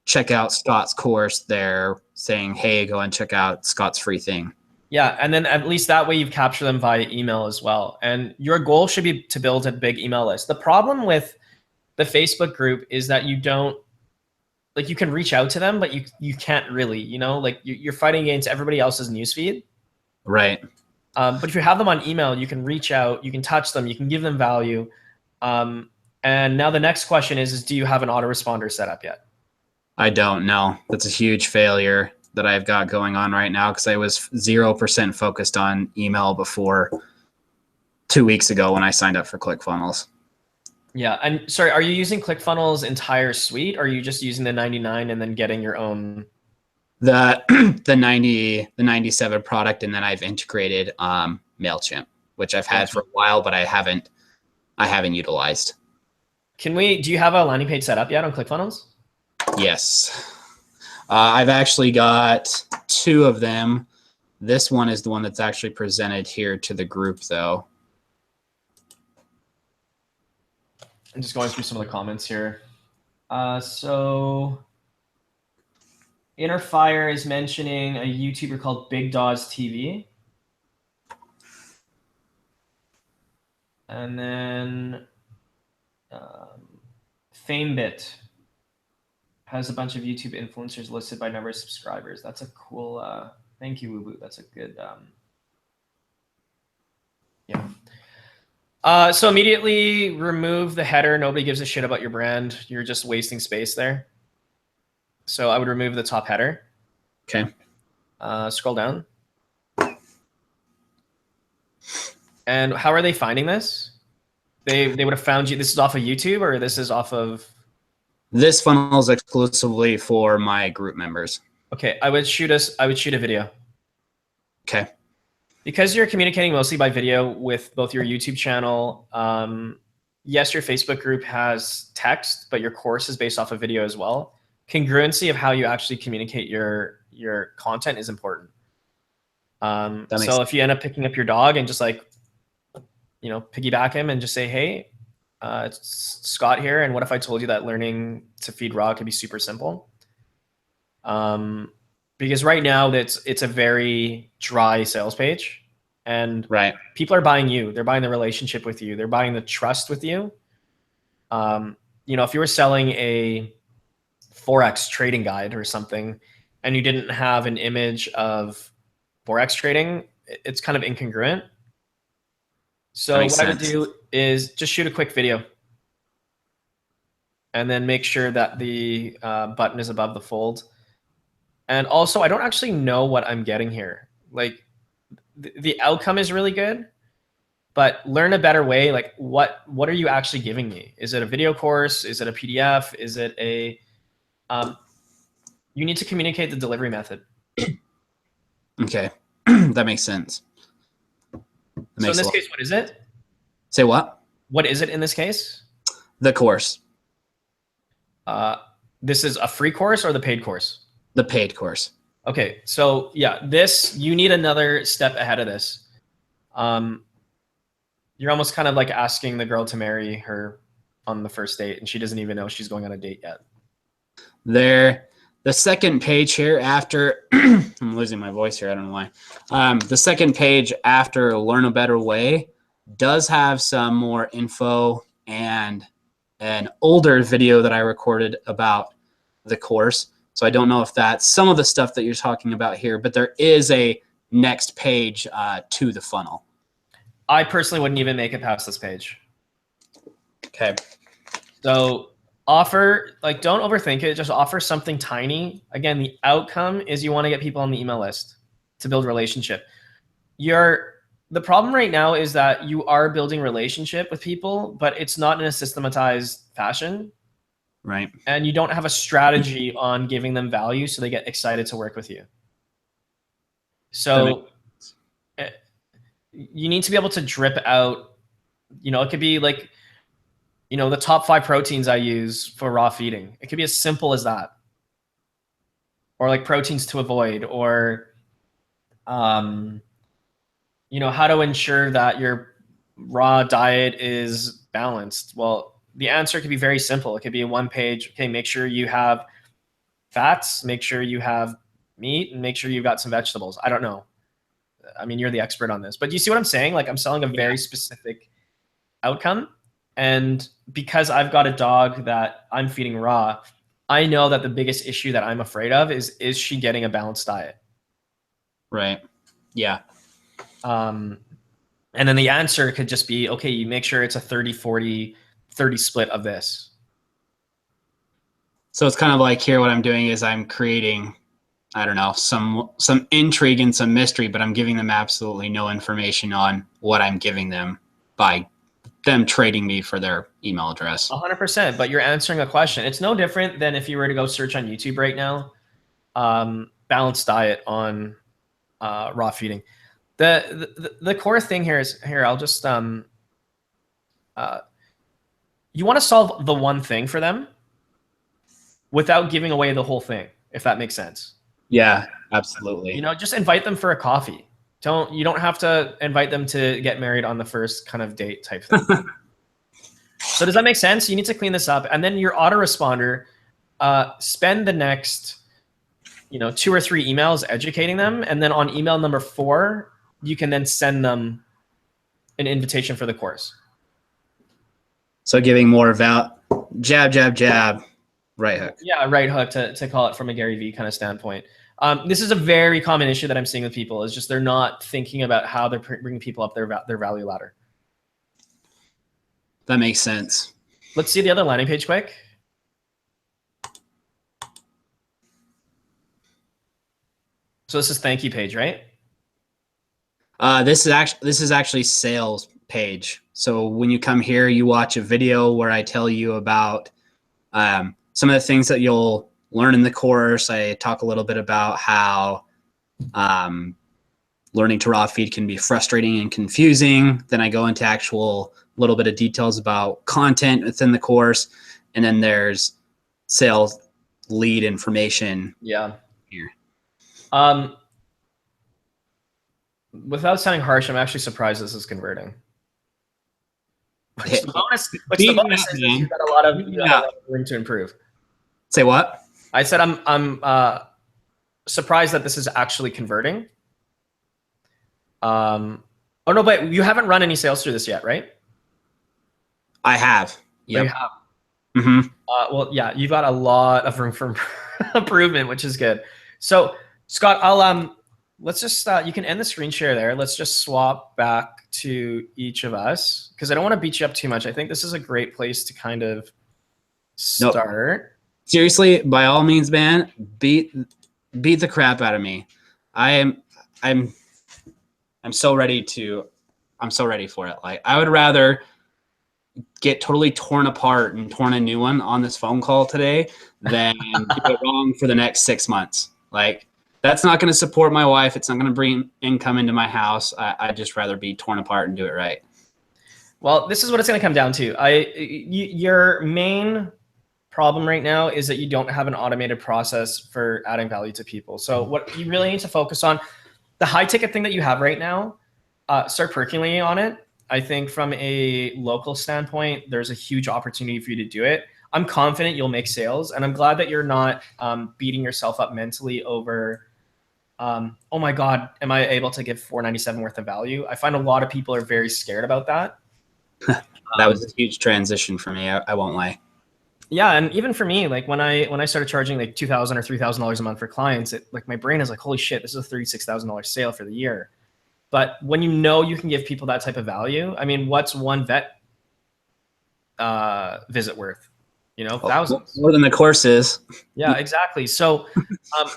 [SPEAKER 2] check out Scott's course, they're saying, hey, go and check out Scott's free thing.
[SPEAKER 1] Yeah, and then at least that way you've captured them via email as well. And your goal should be to build a big email list. The problem with the Facebook group is that you don't, like, you can reach out to them, but you can't really, like you're fighting against everybody else's newsfeed.
[SPEAKER 2] Right.
[SPEAKER 1] But if you have them on email, you can reach out, you can touch them, you can give them value. And now the next question is do you have an autoresponder set up yet?
[SPEAKER 2] I don't know. That's a huge failure that I've got going on right now, because I was 0% focused on email before 2 weeks ago when I signed up for ClickFunnels.
[SPEAKER 1] Yeah. And sorry, are you using ClickFunnels entire suite, or are you just using the 99 and then getting your own?
[SPEAKER 2] The 97 product, and then I've integrated MailChimp, which I've had for a while, but I haven't utilized.
[SPEAKER 1] Do you have a landing page set up yet on ClickFunnels?
[SPEAKER 2] Yes. I've actually got 2 of them. This one is the one that's actually presented here to the group, though.
[SPEAKER 1] I'm just going through some of the comments here. So Inner Fire is mentioning a YouTuber called Big Dawes TV. And then FameBit has a bunch of YouTube influencers listed by number of subscribers. That's a cool, thank you, Woo. That's a good, yeah. So immediately remove the header. Nobody gives a shit about your brand. You're just wasting space there. So I would remove the top header.
[SPEAKER 2] Okay.
[SPEAKER 1] Scroll down. And how are they finding this? They would have found you. This is off of YouTube, or this is off of?
[SPEAKER 2] This funnel is exclusively for my group members.
[SPEAKER 1] Okay, I would shoot a video.
[SPEAKER 2] Okay.
[SPEAKER 1] Because you're communicating mostly by video with both your YouTube channel. Yes, your Facebook group has text, but your course is based off of video as well. Congruency of how you actually communicate your content is important. So if you end up picking up your dog and just like, you know, piggyback him and just say, hey, it's Scott here. And what if I told you that learning to feed raw could be super simple? Because right now it's a very dry sales page, and people are buying you. They're buying the relationship with you. They're buying the trust with you. You know, if you were selling a Forex trading guide or something, and you didn't have an image of Forex trading, it's kind of incongruent. So what I would do is just shoot a quick video and then make sure that the button is above the fold. And also, I don't actually know what I'm getting here. Like the outcome is really good, but learn a better way. Like what are you actually giving me? Is it a video course? Is it a PDF? Is it a, you need to communicate the delivery method.
[SPEAKER 2] Okay. That makes sense.
[SPEAKER 1] So in this case, what is it?
[SPEAKER 2] Say what?
[SPEAKER 1] What is it in this case?
[SPEAKER 2] The course.
[SPEAKER 1] This is a free course or the paid course?
[SPEAKER 2] The paid course. Okay.
[SPEAKER 1] So yeah, you need another step ahead of this. You're almost kind of like asking the girl to marry her on the first date, and she doesn't even know she's going on a date yet.
[SPEAKER 2] The second page here after, I'm losing my voice here, I don't know why. The second page after Learn a Better Way does have some more info and an older video that I recorded about the course. So I don't know if that's some of the stuff that you're talking about here, but there is a next page to the funnel.
[SPEAKER 1] I personally wouldn't even make it past this page.
[SPEAKER 2] Okay.
[SPEAKER 1] So don't overthink it. Just offer something tiny. Again, the outcome is you want to get people on the email list to build relationship. The problem right now is that you are building relationship with people, but it's not in a systematized fashion.
[SPEAKER 2] Right.
[SPEAKER 1] And you don't have a strategy on giving them value so they get excited to work with you. So you need to be able to drip out, you know, it could be like, you know, the top 5 proteins I use for raw feeding. It could be as simple as that. Or like proteins to avoid, or, you know, how to ensure that your raw diet is balanced. Well, the answer could be very simple. It could be a 1-page, okay, make sure you have fats, make sure you have meat, and make sure you've got some vegetables. I don't know. I mean, you're the expert on this, but do you see what I'm saying? Like I'm selling a very specific outcome. And because I've got a dog that I'm feeding raw, I know that the biggest issue that I'm afraid of is she getting a balanced diet?
[SPEAKER 2] Right. Yeah.
[SPEAKER 1] And then the answer could just be, okay, you make sure it's a 30-40-30 split of this.
[SPEAKER 2] So it's kind of like here, what I'm doing is I'm creating, I don't know, some intrigue and some mystery, but I'm giving them absolutely no information on what I'm giving them by them trading me for their email address.
[SPEAKER 1] 100%, but you're answering a question. It's no different than if you were to go search on YouTube right now, balanced diet on raw feeding. The core thing here is, I'll just, you want to solve the one thing for them without giving away the whole thing, if that makes sense.
[SPEAKER 2] Yeah, absolutely.
[SPEAKER 1] You know, just invite them for a coffee. You don't have to invite them to get married on the first kind of date type thing. So does that make sense? You need to clean this up. And then your autoresponder, spend the next 2 or 3 emails educating them. And then on email number 4, you can then send them an invitation for the course.
[SPEAKER 2] So giving more jab, jab, jab, right hook.
[SPEAKER 1] Yeah, right hook to call it from a Gary Vee kind of standpoint. This is a very common issue that I'm seeing with people, is just they're not thinking about how they're bringing people up their value ladder.
[SPEAKER 2] That makes sense.
[SPEAKER 1] Let's see the other landing page quick. So this is thank you page, right?
[SPEAKER 2] This is actually sales page. So when you come here, you watch a video where I tell you about some of the things that you'll learn in the course. I talk a little bit about how learning to raw feed can be frustrating and confusing. Then I go into actual little bit of details about content within the course. And then there's sales lead information.
[SPEAKER 1] Yeah.
[SPEAKER 2] Here.
[SPEAKER 1] Without sounding harsh, I'm actually surprised this is converting. Which the bonus is you've got a lot of room to improve.
[SPEAKER 2] Say what?
[SPEAKER 1] I said I'm surprised that this is actually converting. Oh no, but you haven't run any sales through this yet, right?
[SPEAKER 2] I have.
[SPEAKER 1] Yeah. You have.
[SPEAKER 2] Mm-hmm.
[SPEAKER 1] Well, yeah, you've got a lot of room for improvement, which is good. So, Scott, I'll let's just you can end the screen share there. Let's just swap back to each of us, because I don't want to beat you up too much. I think this is a great place to kind of start.
[SPEAKER 2] Nope. Seriously, by all means, man, beat the crap out of me. I'm so ready for it. Like, I would rather get totally torn apart and torn a new one on this phone call today than do it wrong for the next 6 months. Like, that's not going to support my wife. It's not going to bring income into my house. I'd just rather be torn apart and do it right.
[SPEAKER 1] Well, this is what it's going to come down to. Your main problem right now is that you don't have an automated process for adding value to people. So what you really need to focus on, the high ticket thing that you have right now, start percolating on it. I think from a local standpoint, there's a huge opportunity for you to do it. I'm confident you'll make sales, and I'm glad that you're not beating yourself up mentally over, oh my God, am I able to give $497 worth of value? I find a lot of people are very scared about that.
[SPEAKER 2] That was a huge transition for me. I won't lie.
[SPEAKER 1] Yeah, and even for me, like when I started charging like $2,000 or $3,000 a month for clients, like my brain is like, holy shit, this is a $36,000 sale for the year. But when you know you can give people that type of value, I mean, what's one vet visit worth? Thousands.
[SPEAKER 2] More than the courses.
[SPEAKER 1] Yeah, exactly. So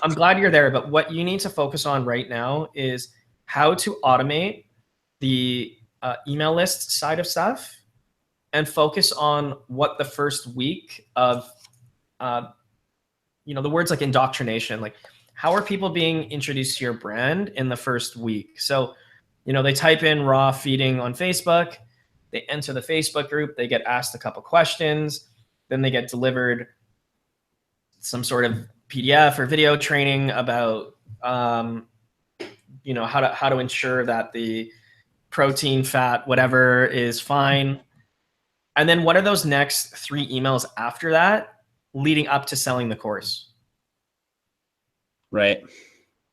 [SPEAKER 1] I'm glad you're there. But what you need to focus on right now is how to automate the email list side of stuff, and focus on what the first week of, the words like indoctrination, like how are people being introduced to your brand in the first week? So, they type in raw feeding on Facebook, they enter the Facebook group, they get asked a couple questions, then they get delivered some sort of PDF or video training about, how to ensure that the protein, fat, whatever is fine. And then what are those next 3 emails after that leading up to selling the course?
[SPEAKER 2] Right.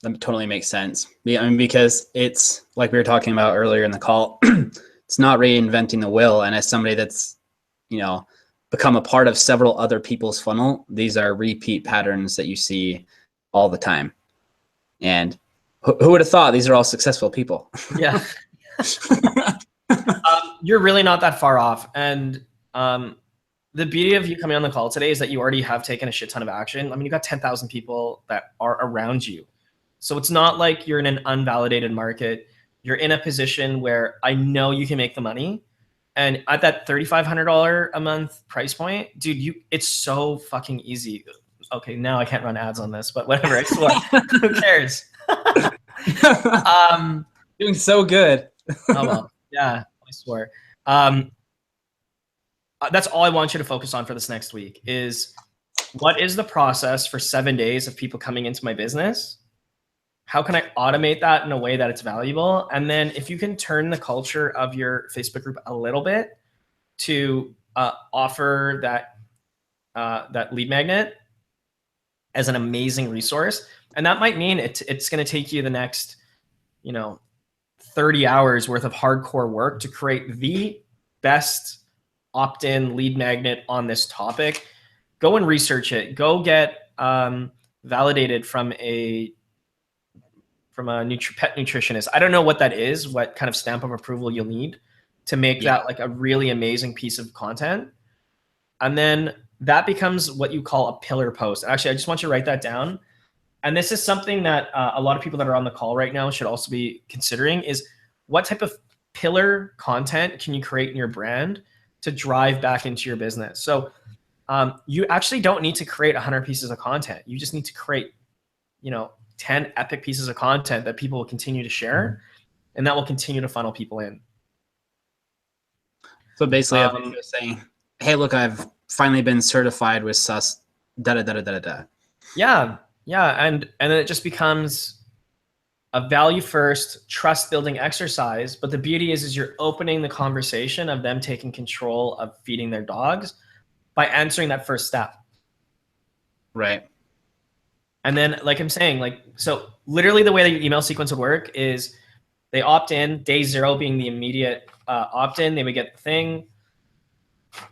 [SPEAKER 2] That totally makes sense. I mean, because it's like we were talking about earlier in the call, it's not reinventing the wheel. And as somebody that's, become a part of several other people's funnel, these are repeat patterns that you see all the time. And who would have thought these are all successful people?
[SPEAKER 1] Yeah. You're really not that far off. And the beauty of you coming on the call today is that you already have taken a shit ton of action. I mean, you got 10,000 people that are around you. So it's not like you're in an unvalidated market. You're in a position where I know you can make the money. And at that $3,500 a month price point, dude, it's so fucking easy. Okay, now I can't run ads on this, but whatever, I swear. Who cares?
[SPEAKER 2] Doing so good.
[SPEAKER 1] Oh, well, yeah, I swear. That's all I want you to focus on for this next week is what is the process for 7 days of people coming into my business? How can I automate that in a way that it's valuable? And then if you can turn the culture of your Facebook group a little bit to offer that lead magnet as an amazing resource, And that might mean it's going to take you the next, 30 hours worth of hardcore work to create the best opt-in lead magnet on this topic. Go and research it. Go get validated from a pet nutritionist. I don't know what that is, what kind of stamp of approval you'll need to make that like a really amazing piece of content. And then that becomes what you call a pillar post. Actually, I just want you to write that down. And this is something that a lot of people that are on the call right now should also be considering, is what type of pillar content can you create in your brand to drive back into your business? So you actually don't need to create 100 pieces of content. You just need to create, 10 epic pieces of content that people will continue to share, and that will continue to funnel people in.
[SPEAKER 2] So basically, I'm just saying, hey, look, I've finally been certified with SUS, da-da-da-da-da-da.
[SPEAKER 1] Yeah. And then it just becomes a value first, trust building exercise. But the beauty is you're opening the conversation of them taking control of feeding their dogs by answering that first step.
[SPEAKER 2] Right.
[SPEAKER 1] And then, like I'm saying, so literally the way that your email sequence would work is they opt in, day 0 being the immediate opt-in. They would get the thing.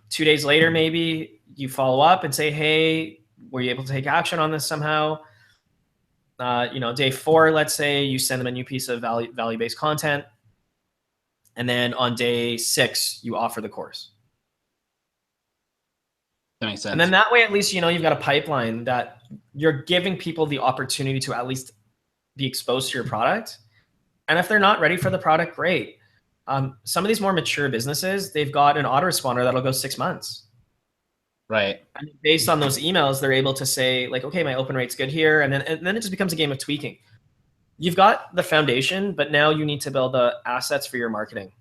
[SPEAKER 1] 2 days later, maybe you follow up and say, hey, were you able to take action on this somehow? Day 4, let's say, you send them a new piece of value-based content. And then on day 6, you offer the course.
[SPEAKER 2] That makes sense.
[SPEAKER 1] And then that way, at least, you've got a pipeline that you're giving people the opportunity to at least be exposed to your product. And if they're not ready for the product, great. Some of these more mature businesses, they've got an autoresponder that'll go 6 months.
[SPEAKER 2] Right.
[SPEAKER 1] And based on those emails, they're able to say like, okay, my open rate's good here. And then it just becomes a game of tweaking. You've got the foundation, but now you need to build the assets for your marketing.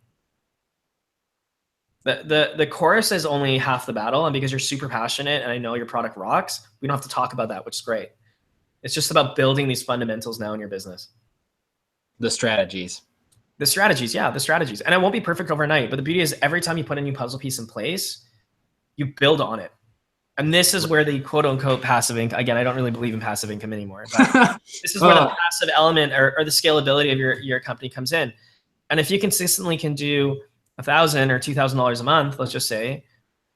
[SPEAKER 1] The chorus is only half the battle. And because you're super passionate and I know your product rocks, we don't have to talk about that, which is great. It's just about building these fundamentals now in your business.
[SPEAKER 2] The strategies.
[SPEAKER 1] The strategies. And it won't be perfect overnight, but the beauty is every time you put a new puzzle piece in place, you build on it. And this is where the quote unquote passive income, again, I don't really believe in passive income anymore, but this is where the passive element or the scalability of your company comes in. And if you consistently can do $1,000 or $2,000 a month, let's just say,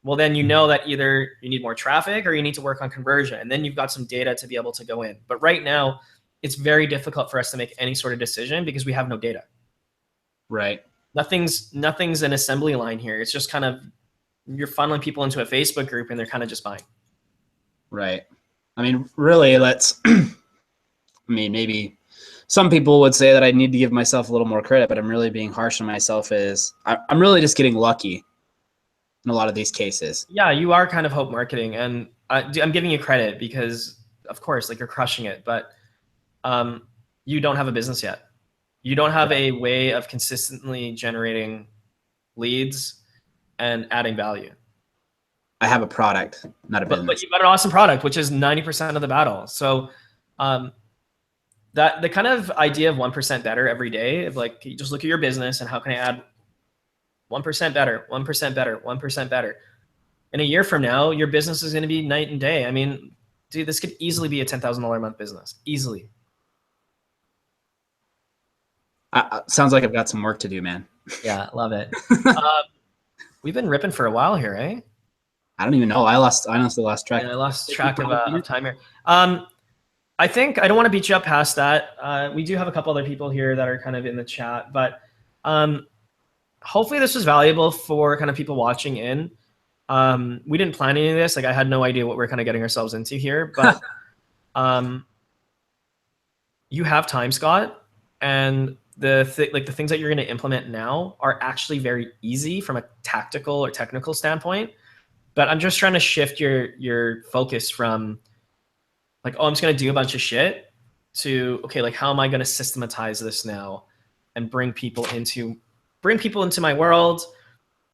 [SPEAKER 1] well, then you know that either you need more traffic or you need to work on conversion. And then you've got some data to be able to go in. But right now, it's very difficult for us to make any sort of decision because we have no data.
[SPEAKER 2] Right.
[SPEAKER 1] Nothing's an assembly line here. It's just kind of, you're funneling people into a Facebook group and they're kind of just buying.
[SPEAKER 2] Right. I mean, really, maybe some people would say that I need to give myself a little more credit, but I'm really being harsh on myself. I'm really just getting lucky in a lot of these cases. Yeah,
[SPEAKER 1] you are kind of hope marketing, and I'm giving you credit because, of course, like you're crushing it, but you don't have a business yet. You don't have a way of consistently generating leads and adding value.
[SPEAKER 2] I have a product, not a business.
[SPEAKER 1] But you've got an awesome product, which is 90% of the battle. So that the kind of idea of 1% better every day, of like, you just look at your business and how can I add 1% better, 1% better, 1% better. In a year from now, your business is going to be night and day. I mean, dude, this could easily be a $10,000 a month business. Easily.
[SPEAKER 2] Sounds like I've got some work to do, man.
[SPEAKER 1] Yeah, love it. We've been ripping for a while here, eh?
[SPEAKER 2] I don't even know. I honestly lost track.
[SPEAKER 1] Yeah, I lost track of time here. I think I don't want to beat you up past that. We do have a couple other people here that are kind of in the chat, but hopefully this was valuable for kind of people watching in. We didn't plan any of this. Like I had no idea what we're kind of getting ourselves into here, but you have time, Scott, and the things that you're going to implement now are actually very easy from a tactical or technical standpoint. But I'm just trying to shift your focus from like, oh, I'm just going to do a bunch of shit to, okay, like how am I going to systematize this now and bring people into my world,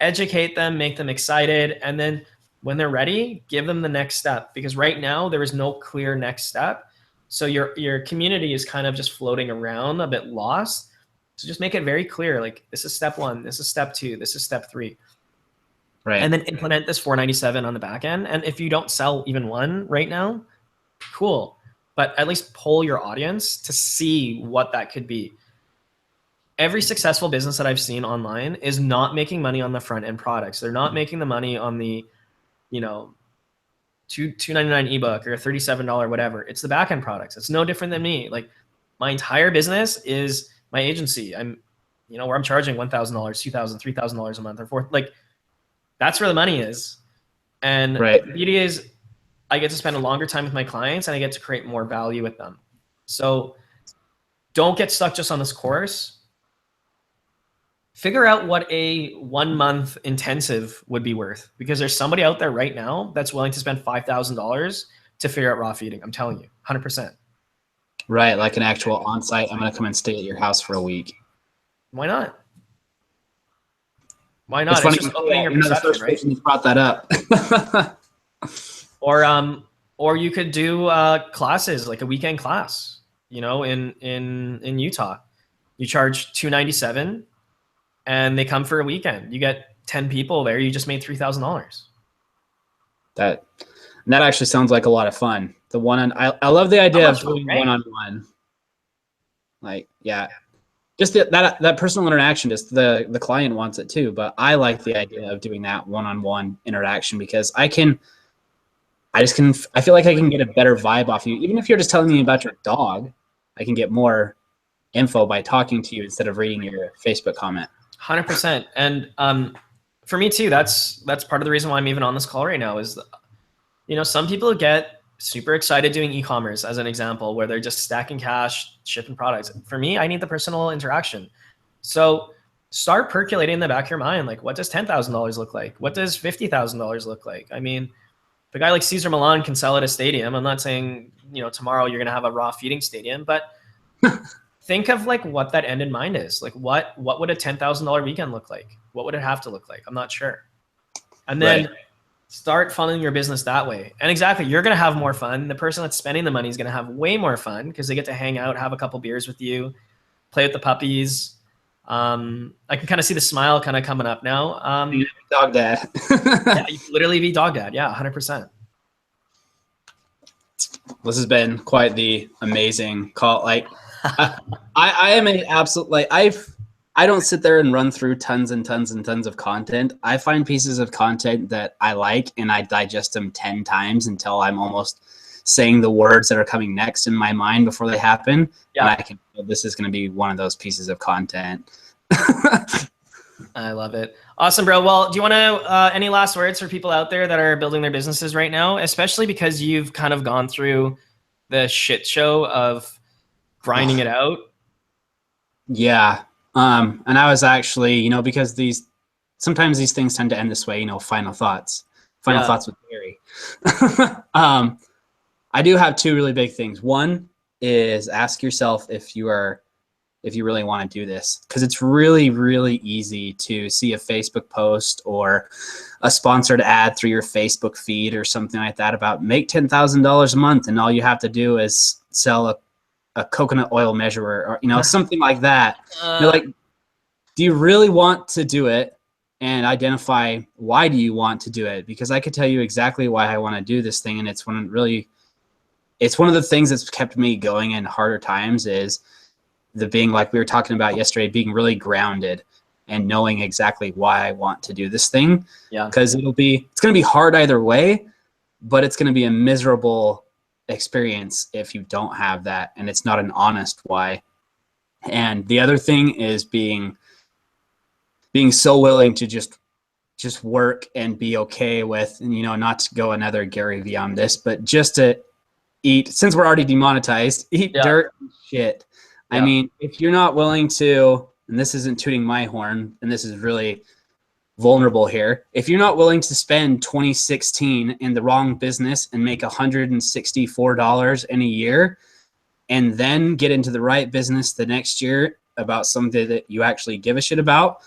[SPEAKER 1] educate them, make them excited. And then when they're ready, give them the next step, because right now there is no clear next step. So your community is kind of just floating around a bit lost. So just make it very clear. Like this is step 1, this is step 2, this is step 3.
[SPEAKER 2] Right.
[SPEAKER 1] And then implement this $497 on the back end. And if you don't sell even one right now, cool. but at least poll your audience to see what that could be. Every successful business that I've seen online is not making money on the front end products. They're not making the money on the, you know, $2.99 ebook or $37 whatever. It's the back end products. It's no different than me. Like my entire business is my agency. I'm, you know, where I'm charging $1,000, $2,000, $3,000 a month or $4,000. Like that's where the money is. And
[SPEAKER 2] Right.
[SPEAKER 1] the beauty is I get to spend a longer time with my clients and I get to create more value with them. So don't get stuck just on this course. Figure out what a 1 month intensive would be worth, because there's somebody out there right now that's willing to spend $5,000 to figure out raw feeding. I'm telling you, 100%.
[SPEAKER 2] Right. Like an actual on-site, I'm going to come and stay at your house for a week.
[SPEAKER 1] Why not? Why not?
[SPEAKER 2] It's funny,
[SPEAKER 1] just opening your perception,
[SPEAKER 2] the first person who brought that up.
[SPEAKER 1] Or you could do classes, like a weekend class, you know, in Utah. You charge $297 and they come for a weekend. You get 10 people there. You just made $3,000.
[SPEAKER 2] That actually sounds like a lot of fun. I love the idea of doing one-on-one. Like, yeah, just that personal interaction. Just the client wants it too, but I like the idea of doing that one-on-one interaction because I feel like I can get a better vibe off you. Even if you're just telling me about your dog, I can get more info by talking to you instead of reading your Facebook comment.
[SPEAKER 1] 100%. And for me too, that's part of the reason why I'm even on this call right now is, you know, some people get super excited doing e-commerce as an example, where they're just stacking cash, shipping products. For me, I need the personal interaction. So start percolating in the back of your mind. Like, what does $10,000 look like? What does $50,000 look like? I mean, if a guy like Cesar Millan can sell at a stadium, I'm not saying, you know, tomorrow you're going to have a raw feeding stadium, but think of like what that end in mind is. Like what would a $10,000 weekend look like? What would it have to look like? I'm not sure. And then start funneling your business that way. And exactly, you're going to have more fun. The person that's spending the money is going to have way more fun because they get to hang out, have a couple beers with you, play with the puppies. I can kind of see the smile kind of coming up now.
[SPEAKER 2] Dog dad.
[SPEAKER 1] Yeah, you can literally be dog dad. Yeah, 100%.
[SPEAKER 2] This has been quite the amazing call. Like, I am an absolute, like, I don't sit there and run through tons and tons and tons of content. I find pieces of content that I like and I digest them 10 times until I'm almost saying the words that are coming next in my mind before they happen. Yeah. And I can feel this is going to be one of those pieces of content.
[SPEAKER 1] I love it. Awesome, bro. Well, do you want to, any last words for people out there that are building their businesses right now, especially because you've kind of gone through the shit show of grinding it out? Yeah.
[SPEAKER 2] And I was actually, you know, because sometimes these things tend to end this way, you know, final thoughts with Gary. I do have two really big things. One is ask yourself if you really want to do this, because it's really, really easy to see a Facebook post or a sponsored ad through your Facebook feed or something like that about make $10,000 a month. And all you have to do is sell a coconut oil measurer or, you know, something like that. You're like, do you really want to do it? And identify why do you want to do it? Because I could tell you exactly why I want to do this thing. And it's one of the things that's kept me going in harder times is the being, like we were talking about yesterday, being really grounded and knowing exactly why I want to do this thing. Yeah. Because it's going to be hard either way, but it's going to be a miserable experience if you don't have that and it's not an honest why. And the other thing is being so willing to just work and be okay with, and, you know, not to go another Gary Vee on this, but just to eat, since we're already demonetized, eat dirt and shit. Yeah. I mean, if you're not willing to, and this isn't tooting my horn, and this is really vulnerable here, if you're not willing to spend 2016 in the wrong business and make $164 in a year and then get into the right business the next year about something that you actually give a shit about,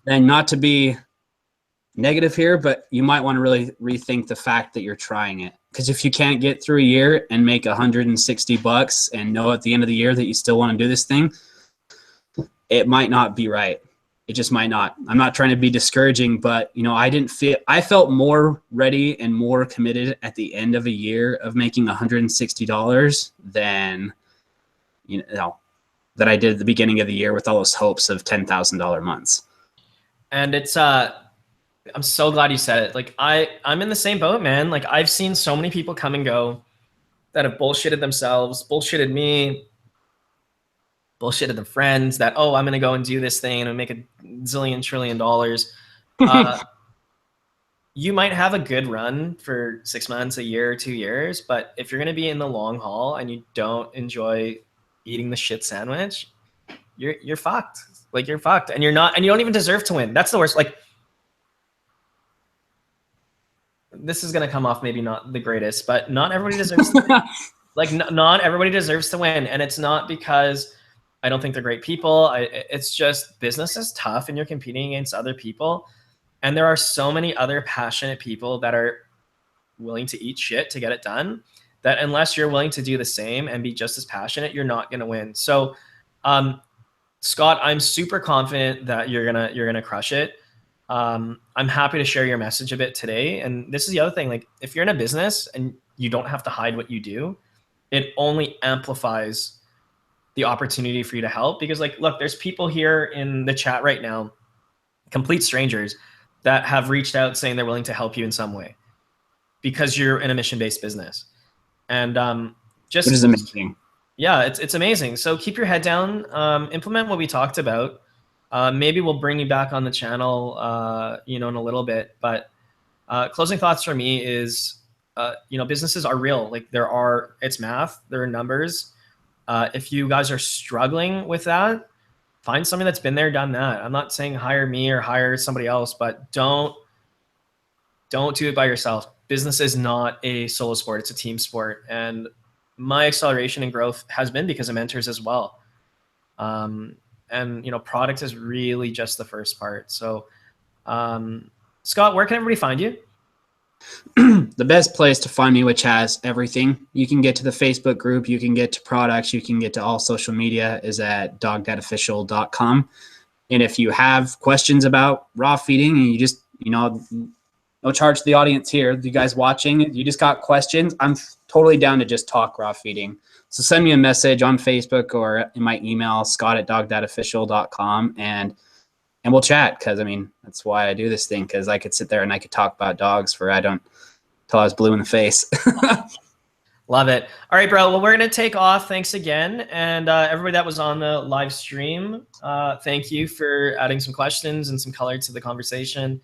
[SPEAKER 2] then not to be negative here, but you might want to really rethink the fact that you're trying it. Because if you can't get through a year and make $160 and know at the end of the year that you still want to do this thing, it might not be right. it just might not. I'm not trying to be discouraging, but you know, I felt more ready and more committed at the end of a year of making $160 than, you know, that I did at the beginning of the year with all those hopes of $10,000 months.
[SPEAKER 1] And it's I'm so glad you said it. Like I'm in the same boat, man. Like I've seen so many people come and go that have bullshitted themselves, bullshitted me, bullshitted the friends that, oh, I'm going to go and do this thing and make a zillion trillion dollars. You might have a good run for 6 months, a year, 2 years, but if you're going to be in the long haul and you don't enjoy eating the shit sandwich, you're fucked. Like you're fucked, and you don't even deserve to win. That's the worst. Like, this is going to come off maybe not the greatest, but not everybody deserves to win. Like not everybody deserves to win. And it's not because I don't think they're great people. It's just business is tough and you're competing against other people. And there are so many other passionate people that are willing to eat shit to get it done, that unless you're willing to do the same and be just as passionate, you're not going to win. So, Scott, I'm super confident that you're gonna crush it. I'm happy to share your message a bit today. And this is the other thing, like if you're in a business and you don't have to hide what you do, it only amplifies the opportunity for you to help. Because like, look, there's people here in the chat right now, complete strangers, that have reached out saying they're willing to help you in some way because you're in a mission-based business. And just,
[SPEAKER 2] which is amazing.
[SPEAKER 1] Yeah, it's amazing. So keep your head down, implement what we talked about. Maybe we'll bring you back on the channel, you know, in a little bit. But closing thoughts for me is, you know, businesses are real. Like it's math, there are numbers. If you guys are struggling with that, find somebody that's been there, done that. I'm not saying hire me or hire somebody else, but don't do it by yourself. Business is not a solo sport, it's a team sport. And my acceleration and growth has been because of mentors as well. And you know, product is really just the first part. So Scott, where can everybody find you?
[SPEAKER 2] The best place to find me, which has everything. You can get to the Facebook group, you can get to products, you can get to all social media, is at dogdadofficial.com. And if you have questions about raw feeding and you just, you know, no charge to the audience here, you guys watching, you just got questions, I'm totally down to just talk raw feeding. So send me a message on Facebook or in my email, scott@dogdadofficial.com, and we'll chat. Because I mean, that's why I do this thing, because I could sit there and I could talk about dogs till I was blue in the face.
[SPEAKER 1] Love it. All right, bro. Well, we're going to take off. Thanks again. And everybody that was on the live stream, thank you for adding some questions and some color to the conversation.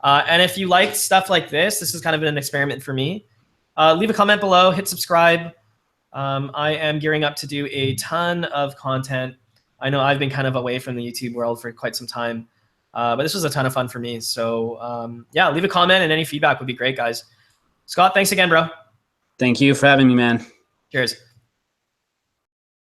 [SPEAKER 1] And if you like stuff like this is kind of an experiment for me. Leave a comment below, hit subscribe. I am gearing up to do a ton of content. I know I've been kind of away from the YouTube world for quite some time, but this was a ton of fun for me. So yeah, leave a comment and any feedback would be great, guys. Scott, thanks again, bro.
[SPEAKER 2] Thank you for having me, man.
[SPEAKER 1] Cheers.